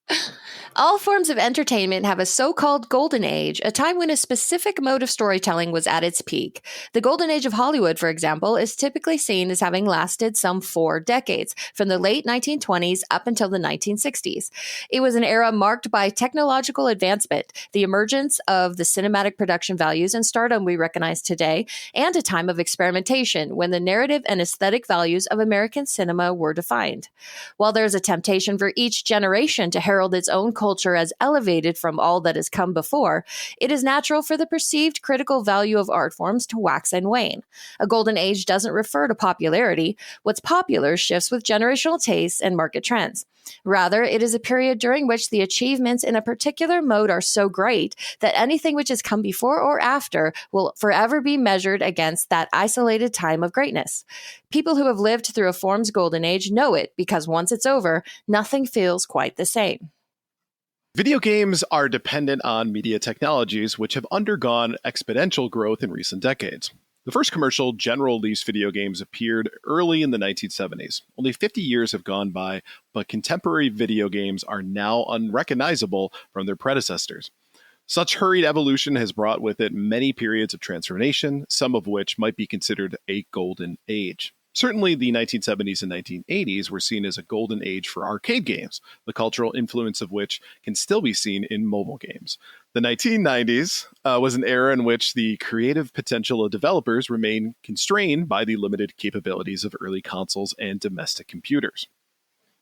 All forms of entertainment have a so-called golden age, a time when a specific mode of storytelling was at its peak. The golden age of Hollywood, for example, is typically seen as having lasted some 4 decades, from the late 1920s up until the 1960s. It was an era marked by technological advancement, the emergence of the cinematic production values and stardom we recognize today, and a time of experimentation when the narrative and aesthetic values of American cinema were defined. While there's a temptation for each generation to herald its own culture as elevated from all that has come before, it is natural for the perceived critical value of art forms to wax and wane. A golden age doesn't refer to popularity. What's popular shifts with generational tastes and market trends. Rather, it is a period during which the achievements in a particular mode are so great that anything which has come before or after will forever be measured against that isolated time of greatness. People who have lived through a form's golden age know it, because once it's over, nothing feels quite the same. Video games are dependent on media technologies, which have undergone exponential growth in recent decades. The first commercial general release video games appeared early in the 1970s. Only 50 years have gone by, but contemporary video games are now unrecognizable from their predecessors. Such hurried evolution has brought with it many periods of transformation, some of which might be considered a golden age. Certainly, the 1970s and 1980s were seen as a golden age for arcade games, the cultural influence of which can still be seen in mobile games. The 1990s was an era in which the creative potential of developers remained constrained by the limited capabilities of early consoles and domestic computers.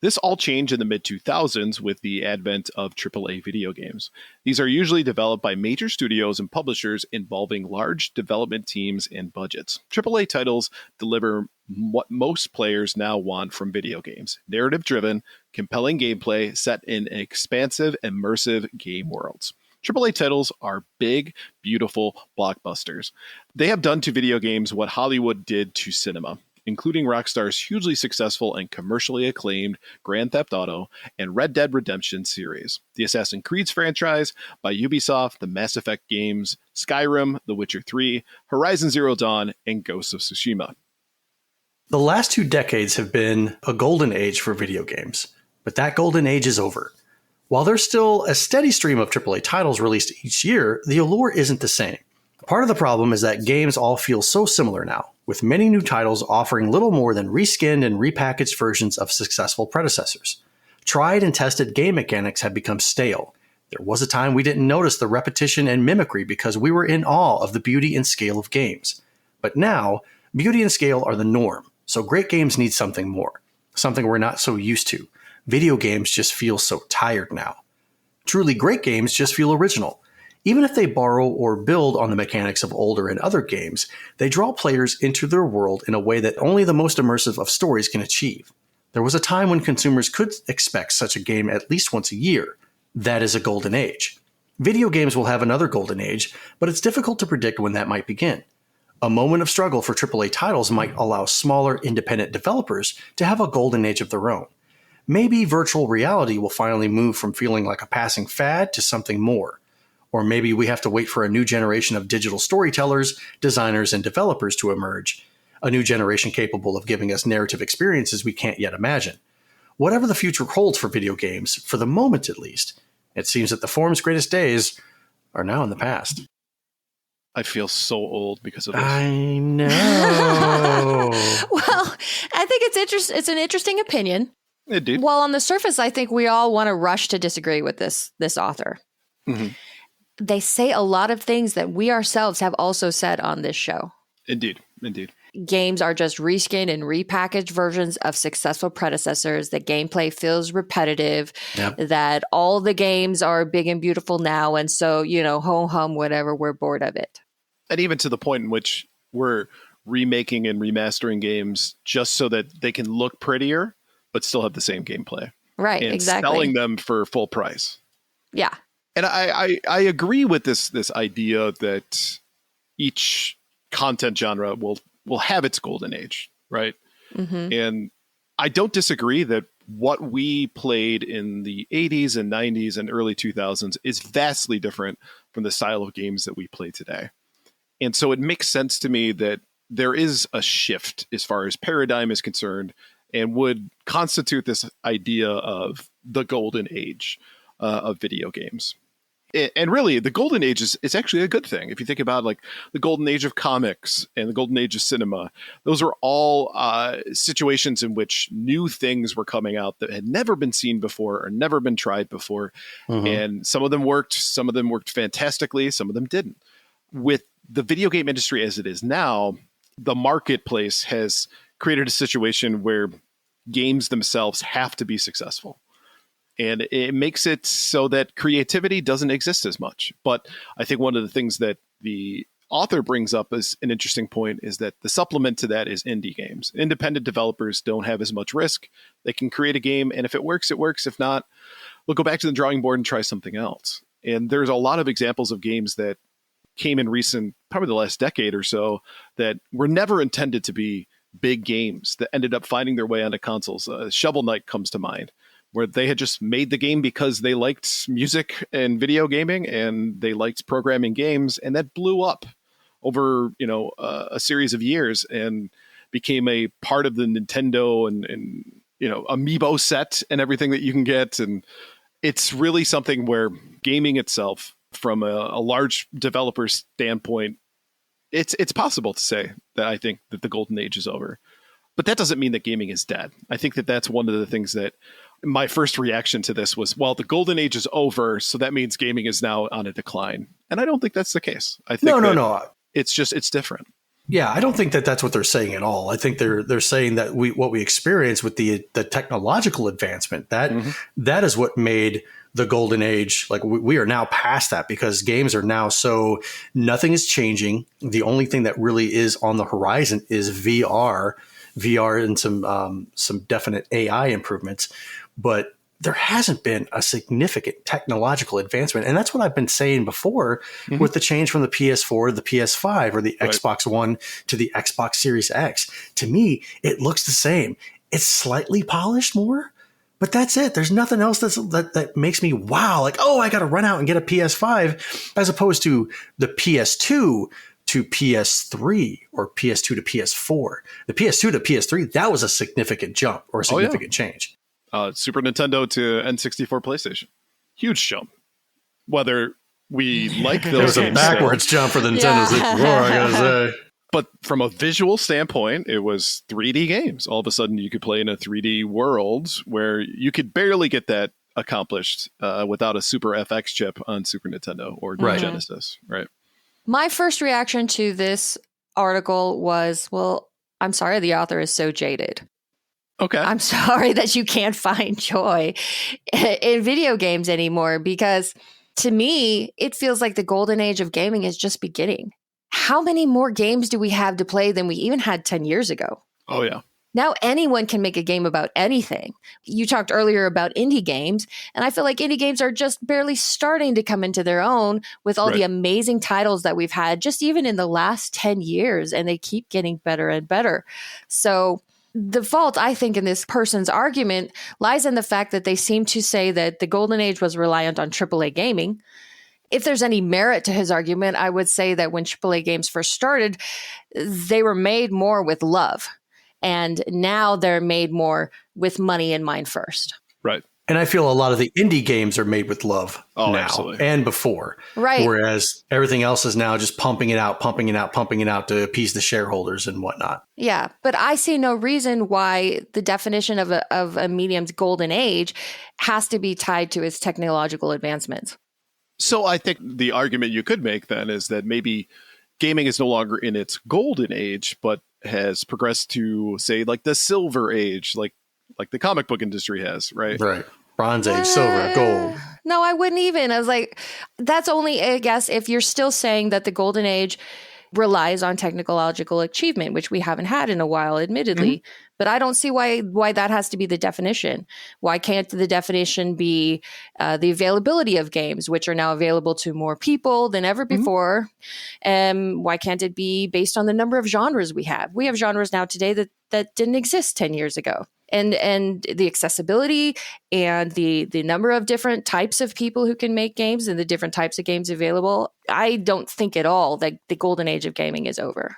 This all changed in the mid-2000s with the advent of AAA video games. These are usually developed by major studios and publishers involving large development teams and budgets. AAA titles deliver what most players now want from video games: narrative-driven, compelling gameplay set in expansive, immersive game worlds. AAA titles are big, beautiful blockbusters. They have done to video games what Hollywood did to cinema, including Rockstar's hugely successful and commercially acclaimed Grand Theft Auto and Red Dead Redemption series, the Assassin's Creed franchise by Ubisoft, the Mass Effect games, Skyrim, The Witcher 3, Horizon Zero Dawn, and Ghost of Tsushima. The last 2 decades have been a golden age for video games, but that golden age is over. While there's still a steady stream of AAA titles released each year, the allure isn't the same. Part of the problem is that games all feel so similar now, with many new titles offering little more than reskinned and repackaged versions of successful predecessors. Tried and tested game mechanics have become stale. There was a time we didn't notice the repetition and mimicry because we were in awe of the beauty and scale of games. But now, beauty and scale are the norm, so great games need something more, something we're not so used to. Video games just feel so tired now. Truly great games just feel original. Even if they borrow or build on the mechanics of older and other games, they draw players into their world in a way that only the most immersive of stories can achieve. There was a time when consumers could expect such a game at least once a year. That is a golden age. Video games will have another golden age, but it's difficult to predict when that might begin. A moment of struggle for AAA titles might allow smaller, independent developers to have a golden age of their own. Maybe virtual reality will finally move from feeling like a passing fad to something more. Or maybe we have to wait for a new generation of digital storytellers, designers, and developers to emerge. A new generation capable of giving us narrative experiences we can't yet imagine. Whatever the future holds for video games, for the moment at least, it seems that the form's greatest days are now in the past. I feel so old because of this. I know. Well, I think it's an interesting opinion. Indeed. Well, on the surface, I think we all want to rush to disagree with this author. Mm-hmm. They say a lot of things that we ourselves have also said on this show. Indeed. Games are just reskinned and repackaged versions of successful predecessors. The gameplay feels repetitive, that all the games are big and beautiful now. And so, hum, whatever, we're bored of it. And even to the point in which we're remaking and remastering games just so that they can look prettier, but still have the same gameplay. Right, and exactly. Selling them for full price. Yeah. And I agree with this idea that each content genre will have its golden age, right? Mm-hmm. And I don't disagree that what we played in the 80s and 90s and early 2000s is vastly different from the style of games that we play today. And so it makes sense to me that there is a shift as far as paradigm is concerned and would constitute this idea of the golden age of video games. And really, the golden age is actually a good thing. If you think about like the golden age of comics and the golden age of cinema, those are all situations in which new things were coming out that had never been seen before or never been tried before. Mm-hmm. And some of them worked fantastically, some of them didn't. With the video game industry as it is now, the marketplace has created a situation where games themselves have to be successful. And it makes it so that creativity doesn't exist as much. But I think one of the things that the author brings up as an interesting point is that the supplement to that is indie games. Independent developers don't have as much risk. They can create a game, and if it works, it works. If not, we'll go back to the drawing board and try something else. And there's a lot of examples of games that came in probably the last decade or so, that were never intended to be big games that ended up finding their way onto consoles. Shovel Knight comes to mind, where they had just made the game because they liked music and video gaming and they liked programming games, and that blew up over a series of years and became a part of the Nintendo and amiibo set and everything that you can get. And it's really something where gaming itself, from a large developer standpoint, it's possible to say that I think that the golden age is over. But that doesn't mean that gaming is dead. I think that that's one of the things that my first reaction to this was, well, the golden age is over, so that means gaming is now on a decline. And I don't think that's the case. I think no. It's different. Yeah, I don't think that that's what they're saying at all. I think they're saying that what we experience with the technological advancement, that is what made the golden age. Like we are now past that, because games are now nothing is changing. The only thing that really is on the horizon is VR and some definite AI improvements, but there hasn't been a significant technological advancement. And that's what I've been saying before with the change from the PS4 to the PS5 or the Xbox One to the Xbox Series X. To me, it looks the same. It's slightly polished more, but that's it. There's nothing else that makes me wow, like, oh, I got to run out and get a PS5, as opposed to the PS2 to PS3 or PS2 to PS4. The PS2 to PS3, that was a significant jump or a significant change. Super Nintendo to N64 PlayStation. Huge jump. Whether we like those, it was a backwards jump for the Nintendo 64, I gotta say. But from a visual standpoint, it was 3D games. All of a sudden, you could play in a 3D world where you could barely get that accomplished without a Super FX chip on Super Nintendo or Genesis, right? My first reaction to this article was, well, I'm sorry the author is so jaded. Okay. I'm sorry that you can't find joy in video games anymore, because to me, it feels like the golden age of gaming is just beginning. How many more games do we have to play than we even had 10 years ago? Oh, yeah. Now anyone can make a game about anything. You talked earlier about indie games, and I feel like indie games are just barely starting to come into their own with all the amazing titles that we've had just even in the last 10 years, and they keep getting better and better. So the fault, I think, in this person's argument lies in the fact that they seem to say that the golden age was reliant on AAA gaming. If there's any merit to his argument, I would say that when AAA games first started, they were made more with love. And now they're made more with money in mind first. Right. And I feel a lot of the indie games are made with love now absolutely. and before. Right. Whereas everything else is now just pumping it out to appease the shareholders and whatnot. Yeah, but I see no reason why the definition of a medium's golden age has to be tied to its technological advancements. So I think the argument you could make then is that maybe gaming is no longer in its golden age, but has progressed to, say, like the silver age, like the comic book industry has, right? Right. Bronze age, silver, gold. No, I wouldn't even. I was like, that's only, I guess, if you're still saying that the golden age relies on technological achievement, which we haven't had in a while, admittedly. Mm-hmm. But I don't see why that has to be the definition. Why can't the definition be the availability of games, which are now available to more people than ever before? Why can't it be based on the number of genres we have? We have genres now today that didn't exist 10 years ago. And the accessibility and the number of different types of people who can make games and the different types of games available, I don't think at all that the golden age of gaming is over.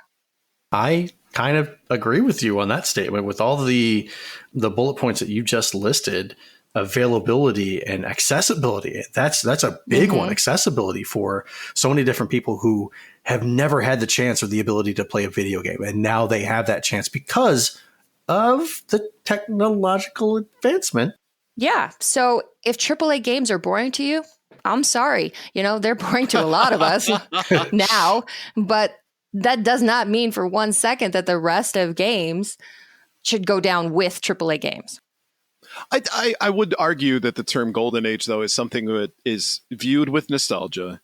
I kind of agree with you on that statement. With all the bullet points that you just listed, availability and accessibility, that's a big one. Accessibility for so many different people who have never had the chance or the ability to play a video game. And now they have that chance because of the technological advancement. Yeah. So if AAA games are boring to you, I'm sorry. They're boring to a lot of us now, but that does not mean for 1 second that the rest of games should go down with AAA games. I would argue that the term golden age, though, is something that is viewed with nostalgia.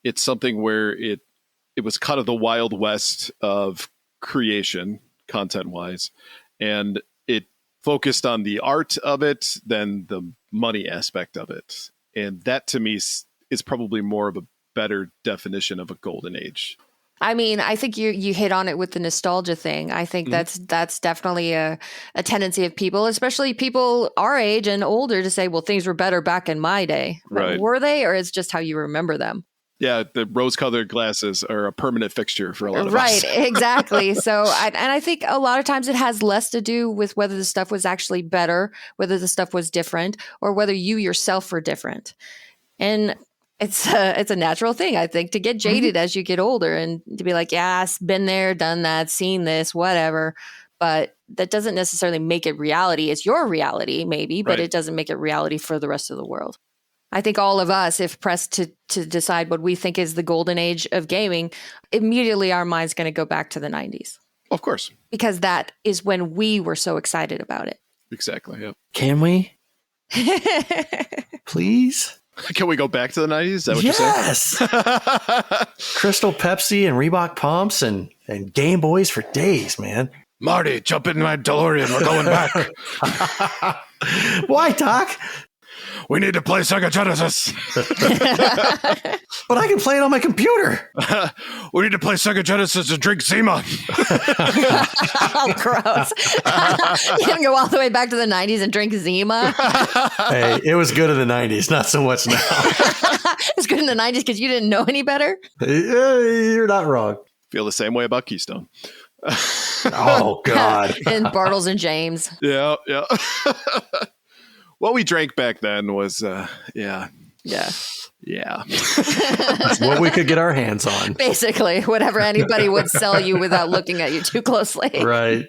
It's something where it was kind of the Wild West of creation, content-wise. And it focused on the art of it than the money aspect of it. And that, to me, is probably more of a better definition of a golden age. I mean, I think you hit on it with the nostalgia thing. I think that's definitely a tendency of people, especially people our age and older, to say, well, things were better back in my day. Right. Were they? Or it's just how you remember them? Yeah, the rose-colored glasses are a permanent fixture for a lot of us. Right, exactly. So, I think a lot of times it has less to do with whether the stuff was actually better, whether the stuff was different, or whether you yourself were different. And it's a natural thing, I think, to get jaded as you get older and to be like, yeah, I've been there, done that, seen this, whatever. But that doesn't necessarily make it reality. It's your reality, maybe, but it doesn't make it reality for the rest of the world. I think all of us, if pressed to decide what we think is the golden age of gaming, immediately our mind's going to go back to the 90s. Of course. Because that is when we were so excited about it. Exactly, yeah. Can we? Please? Can we go back to the 90s? Is that what you're saying? Yes! Crystal Pepsi and Reebok pumps and Game Boys for days, man. Marty, jump in my DeLorean. We're going back. Why, Doc? We need to play Sega Genesis. But I can play it on my computer. We need to play Sega Genesis and drink Zima. Oh, gross. You can go all the way back to the 90s and drink Zima. Hey, it was good in the 90s, not so much now. It's good in the 90s because you didn't know any better? You're not wrong. Feel the same way about Keystone. Oh, God. And Bartles and James. Yeah. What we drank back then was, Yeah. What we could get our hands on. Basically, whatever anybody would sell you without looking at you too closely. Right.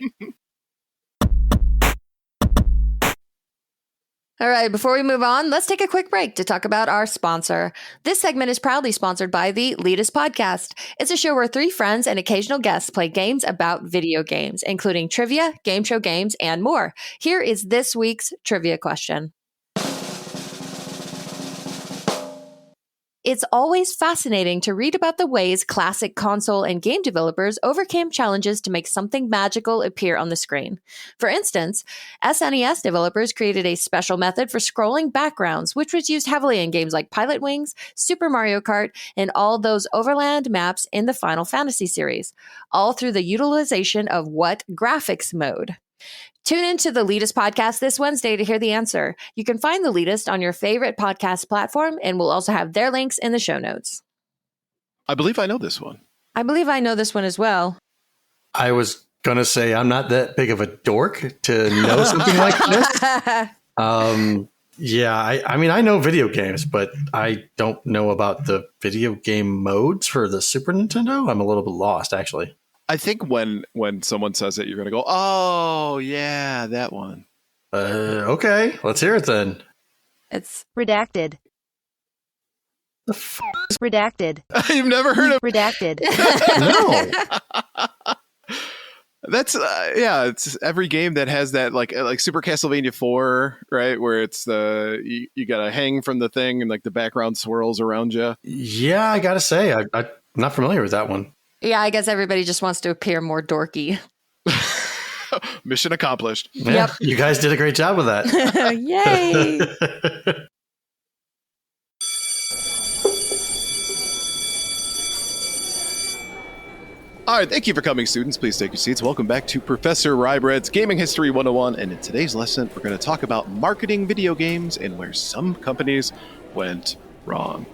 All right, before we move on, let's take a quick break to talk about our sponsor. This segment is proudly sponsored by the Elitist Podcast. It's a show where 3 friends and occasional guests play games about video games, including trivia, game show games, and more. Here is this week's trivia question. It's always fascinating to read about the ways classic console and game developers overcame challenges to make something magical appear on the screen. For instance, SNES developers created a special method for scrolling backgrounds, which was used heavily in games like Pilot Wings, Super Mario Kart, and all those overland maps in the Final Fantasy series, all through the utilization of what graphics mode? Tune into the Elitist Podcast this Wednesday to hear the answer. You can find the Elitist on your favorite podcast platform, and we'll also have their links in the show notes. I believe I know this one. I believe I know this one as well. I was going to say I'm not that big of a dork to know something like this. Yeah, I mean, I know video games, but I don't know about the video game modes for the Super Nintendo. I'm a little bit lost, actually. I think when someone says it, you're going to go, oh, yeah, that one. Okay, let's hear it then. It's Redacted. The f- Redacted. You've never heard of Redacted. No. That's it's every game that has that like Super Castlevania 4, right? Where it's you got to hang from the thing and like the background swirls around you. Yeah, I gotta say, I'm not familiar with that one. Yeah, I guess everybody just wants to appear more dorky. Mission accomplished. Yeah, Yep. you guys did a great job with that. Yay! All right, thank you for coming, students. Please take your seats. Welcome back to Professor Rybread's Gaming History 101. And in today's lesson, we're going to talk about marketing video games and where some companies went wrong.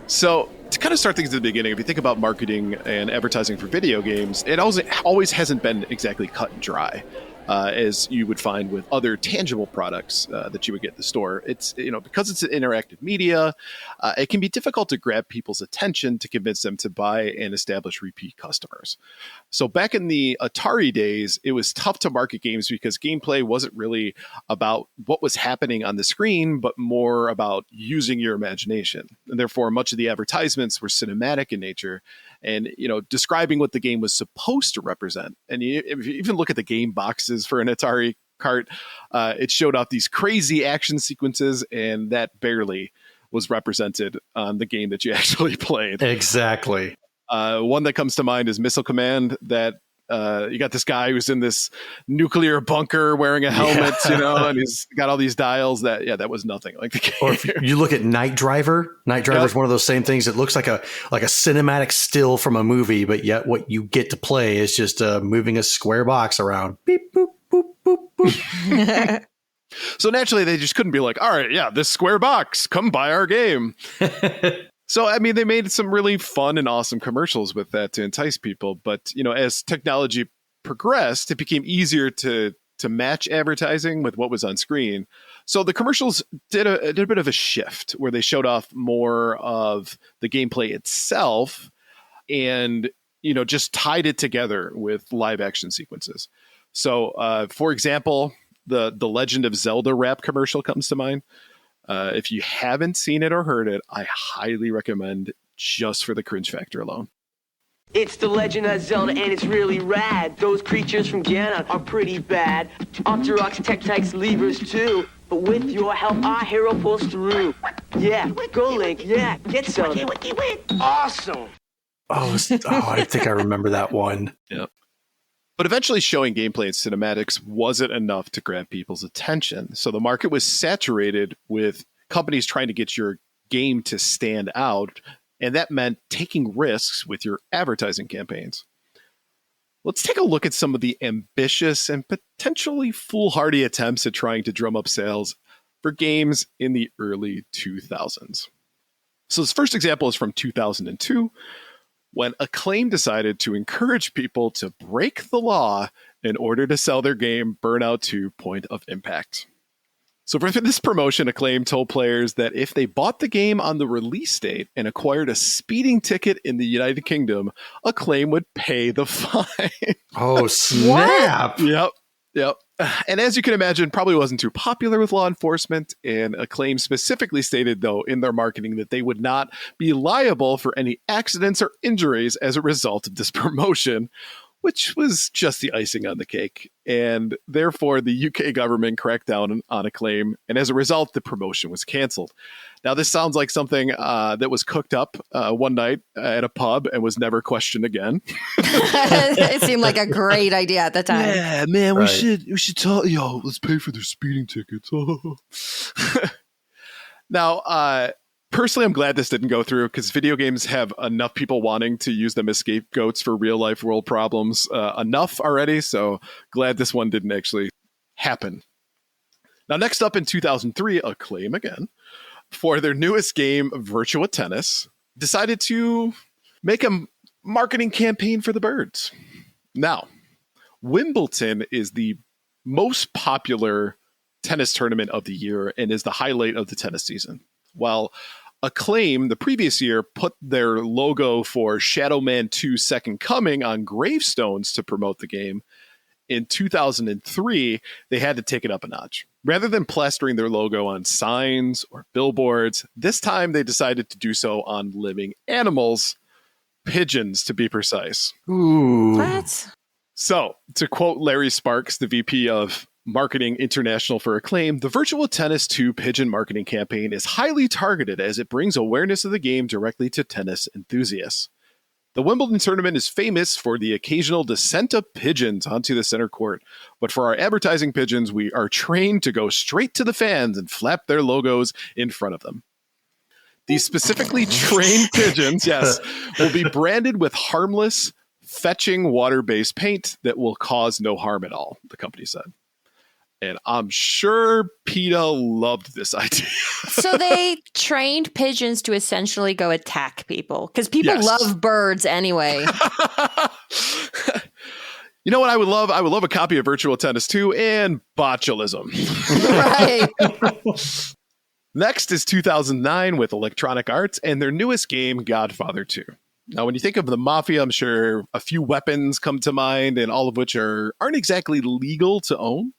So, to kind of start things at the beginning, if you think about marketing and advertising for video games, it always hasn't been exactly cut and dry, as you would find with other tangible products that you would get in the store. It's, because it's an interactive media, it can be difficult to grab people's attention to convince them to buy and establish repeat customers. So back in the Atari days, it was tough to market games because gameplay wasn't really about what was happening on the screen, but more about using your imagination. And therefore, much of the advertisements were cinematic in nature and, describing what the game was supposed to represent. And if you even look at the game boxes for an Atari cart, it showed off these crazy action sequences, and that barely was represented on the game that you actually played. Exactly. One that comes to mind is Missile Command, that you got this guy who's in this nuclear bunker wearing a helmet, and he's got all these dials. That was nothing like the game. Or if you look at Night Driver, Night Driver is one of those same things. It looks like a cinematic still from a movie, but yet what you get to play is just moving a square box around. Beep, boop, boop, boop, boop. So naturally, they just couldn't be like, all right, yeah, this square box, come buy our game. So, I mean, they made some really fun and awesome commercials with that to entice people. But, as technology progressed, it became easier to match advertising with what was on screen. So the commercials did a bit of a shift where they showed off more of the gameplay itself and, just tied it together with live action sequences. So, for example, the Legend of Zelda rap commercial comes to mind. If you haven't seen it or heard it, I highly recommend just for the cringe factor alone. It's the Legend of Zelda, and it's really rad. Those creatures from Ganon are pretty bad. Octoroks, Tektites, Levers too. But with your help, our hero pulls through. Yeah, go Link, yeah, get Zelda. Awesome! Oh, I think I remember that one. Yep. But eventually showing gameplay and cinematics wasn't enough to grab people's attention. So the market was saturated with companies trying to get your game to stand out, and that meant taking risks with your advertising campaigns. Let's take a look at some of the ambitious and potentially foolhardy attempts at trying to drum up sales for games in the early 2000s. So this first example is from 2002, when Acclaim decided to encourage people to break the law in order to sell their game Burnout 2: Point of Impact. So for this promotion, Acclaim told players that if they bought the game on the release date and acquired a speeding ticket in the United Kingdom, Acclaim would pay the fine. Oh, snap. Yep. And as you can imagine, probably wasn't too popular with law enforcement, and Acclaim specifically stated, though, in their marketing that they would not be liable for any accidents or injuries as a result of this promotion, which was just the icing on the cake. And therefore, the UK government cracked down on Acclaim, and as a result, the promotion was canceled. Now, this sounds like something that was cooked up one night at a pub and was never questioned again. It seemed like a great idea at the time. Yeah, man, we should tell let's pay for their speeding tickets. Now, personally, I'm glad this didn't go through because video games have enough people wanting to use them as scapegoats for real life world problems enough already. So glad this one didn't actually happen. Now, next up in 2003, Acclaim again, for their newest game, Virtua Tennis, decided to make a marketing campaign for the birds. Now, Wimbledon is the most popular tennis tournament of the year and is the highlight of the tennis season. While Acclaim, the previous year, put their logo for Shadow Man 2 Second Coming on gravestones to promote the game, in 2003, they had to take it up a notch. Rather than plastering their logo on signs or billboards, this time they decided to do so on living animals, pigeons to be precise. Ooh. What? So, to quote Larry Sparks, the VP of Marketing International for Acclaim, the Virtual Tennis 2 pigeon marketing campaign is highly targeted as it brings awareness of the game directly to tennis enthusiasts. The Wimbledon tournament is famous for the occasional descent of pigeons onto the center court, but for our advertising pigeons, we are trained to go straight to the fans and flap their logos in front of them. These specifically trained pigeons, yes, will be branded with harmless, fetching water-based paint that will cause no harm at all, the company said. And I'm sure PETA loved this idea. So they trained pigeons to essentially go attack people because people love birds anyway. You know what I would love? I would love a copy of Virtual Tennis 2 and botulism. Right. Next is 2009 with Electronic Arts and their newest game, Godfather 2. Now, when you think of the Mafia, I'm sure a few weapons come to mind, and all of which aren't exactly legal to own.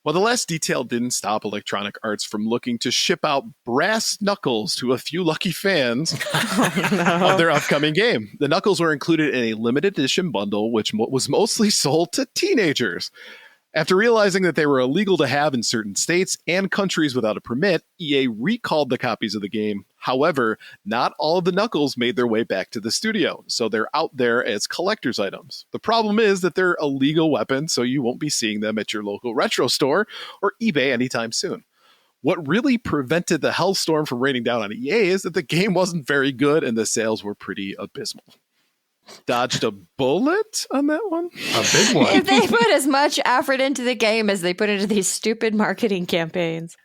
Well, the last detail didn't stop Electronic Arts from looking to ship out brass knuckles to a few lucky fans of their upcoming game. The knuckles were included in a limited edition bundle, which was mostly sold to teenagers. After realizing that they were illegal to have in certain states and countries without a permit, EA recalled the copies of the game. However, not all of the knuckles made their way back to the studio, so they're out there as collector's items. The problem is that they're illegal weapons, so you won't be seeing them at your local retro store or eBay anytime soon. What really prevented the hellstorm from raining down on EA is that the game wasn't very good and the sales were pretty abysmal. Dodged a bullet on that one? A big one. If they put as much effort into the game as they put into these stupid marketing campaigns.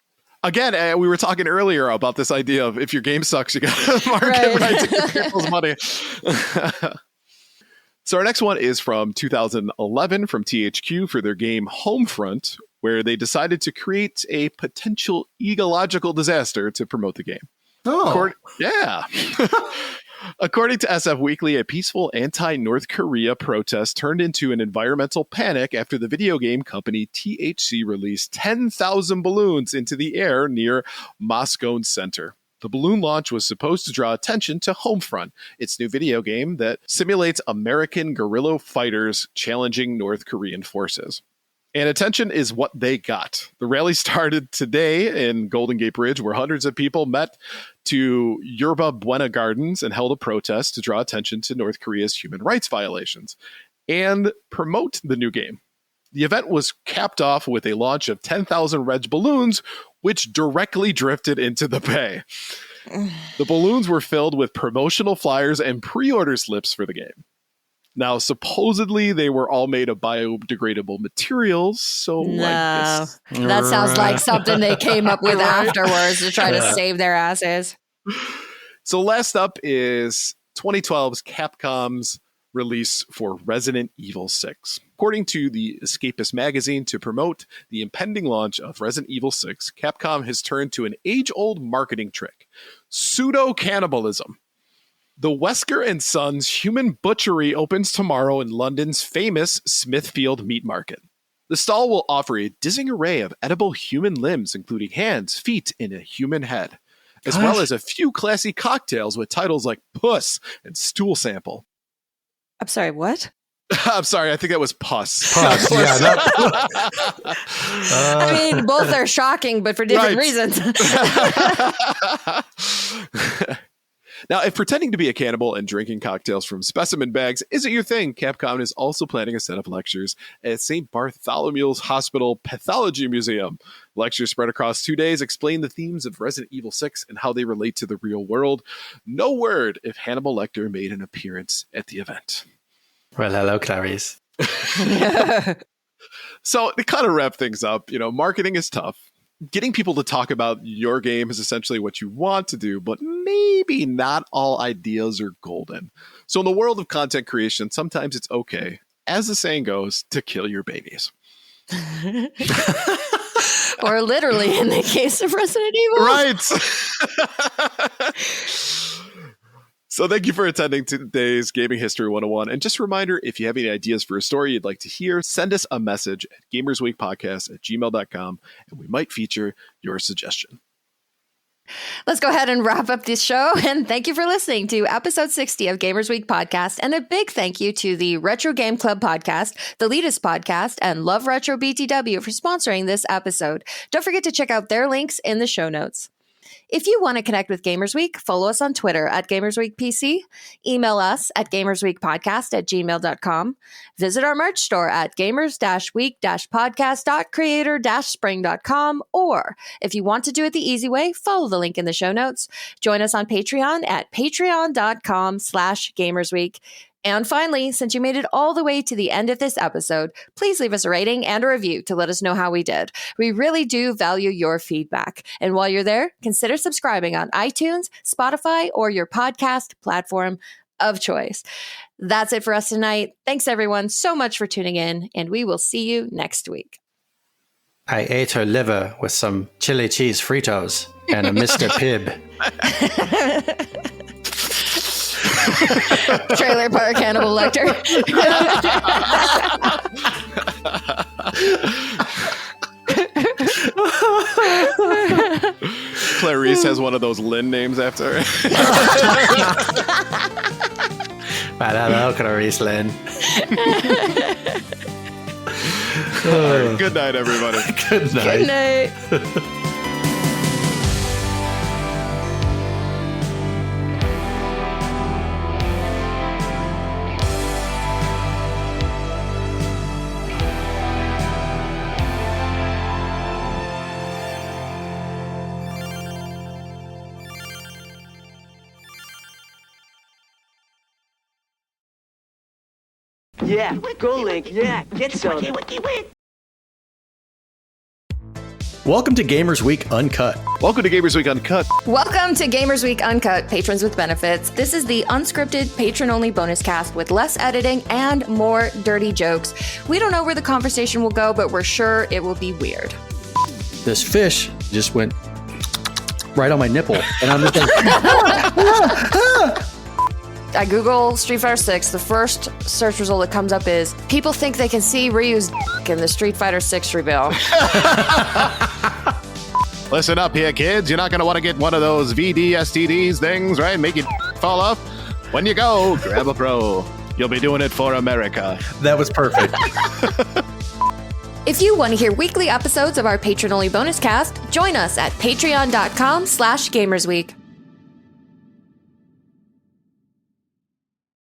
Again, we were talking earlier about this idea of if your game sucks, you got to market right to get people's money. So our next one is from 2011 from THQ for their game Homefront, where they decided to create a potential ecological disaster to promote the game. Oh. Yeah. According to SF Weekly, a peaceful anti-North Korea protest turned into an environmental panic after the video game company THC released 10,000 balloons into the air near Moscone Center. The balloon launch was supposed to draw attention to Homefront, its new video game that simulates American guerrilla fighters challenging North Korean forces. And attention is what they got. The rally started today in Golden Gate Bridge, where hundreds of people met to Yerba Buena Gardens and held a protest to draw attention to North Korea's human rights violations and promote the new game. The event was capped off with a launch of 10,000 red balloons, which directly drifted into the bay. The balloons were filled with promotional flyers and pre-order slips for the game. Now, supposedly, they were all made of biodegradable materials, so that sounds like something they came up with afterwards to try to save their asses. So last up is 2012's Capcom's release for Resident Evil 6. According to the Escapist magazine, to promote the impending launch of Resident Evil 6, Capcom has turned to an age-old marketing trick, pseudo-cannibalism. The Wesker & Sons Human Butchery opens tomorrow in London's famous Smithfield Meat Market. The stall will offer a dizzying array of edible human limbs, including hands, feet, and a human head, as well as a few classy cocktails with titles like Puss and Stool Sample. I'm sorry, what? I'm sorry, I think that was Puss. Puss, yeah. I mean, both are shocking, but for different reasons. Now, if pretending to be a cannibal and drinking cocktails from specimen bags isn't your thing, Capcom is also planning a set of lectures at St. Bartholomew's Hospital Pathology Museum. Lectures spread across 2 days explain the themes of Resident Evil 6 and how they relate to the real world. No word if Hannibal Lecter made an appearance at the event. Well, hello, Clarice. So to kind of wrap things up, marketing is tough. Getting people to talk about your game is essentially what you want to do, but maybe not all ideas are golden. So in the world of content creation, sometimes it's okay, as the saying goes, to kill your babies. Or literally in the case of Resident Evil. Right. So thank you for attending today's Gaming History 101. And just a reminder, if you have any ideas for a story you'd like to hear, send us a message at gamersweekpodcast@gmail.com, and we might feature your suggestion. Let's go ahead and wrap up this show. And thank you for listening to episode 60 of Gamers Week Podcast. And a big thank you to the Retro Game Club Podcast, the Leadus Podcast, and Love Retro BTW for sponsoring this episode. Don't forget to check out their links in the show notes. If you want to connect with Gamers Week, follow us on Twitter at GamersWeekPC, email us at gamersweekpodcast@gmail.com, visit our merch store at gamers-week-podcast.creator-spring.com, or if you want to do it the easy way, follow the link in the show notes. Join us on Patreon at patreon.com/GamersWeek. And finally, since you made it all the way to the end of this episode, please leave us a rating and a review to let us know how we did. We really do value your feedback. And while you're there, consider subscribing on iTunes, Spotify, or your podcast platform of choice. That's it for us tonight. Thanks, everyone, so much for tuning in, and we will see you next week. I ate her liver with some chili cheese Fritos and a Mr. Pibb. Trailer Park Hannibal Lecter. Clarice has one of those Lynn names after her. Hello, Clarice Lynn. All right, good night, everybody. Good night. Good night. Yeah, go Link, yeah, get some. Welcome to Gamers Week Uncut. Welcome to Gamers Week Uncut. Welcome to Gamers Week Uncut, patrons with benefits. This is the unscripted, patron-only bonus cast with less editing and more dirty jokes. We don't know where the conversation will go, but we're sure it will be weird. This fish just went right on my nipple, and I'm just like, I Google Street Fighter 6. The first search result that comes up is people think they can see Ryu's in the Street Fighter 6 reveal. Listen up here, kids. You're not going to want to get one of those VD STDs things, right? Make your fall off. When you go, grab a pro. You'll be doing it for America. That was perfect. If you want to hear weekly episodes of our patron-only bonus cast, join us at patreon.com/gamersweek.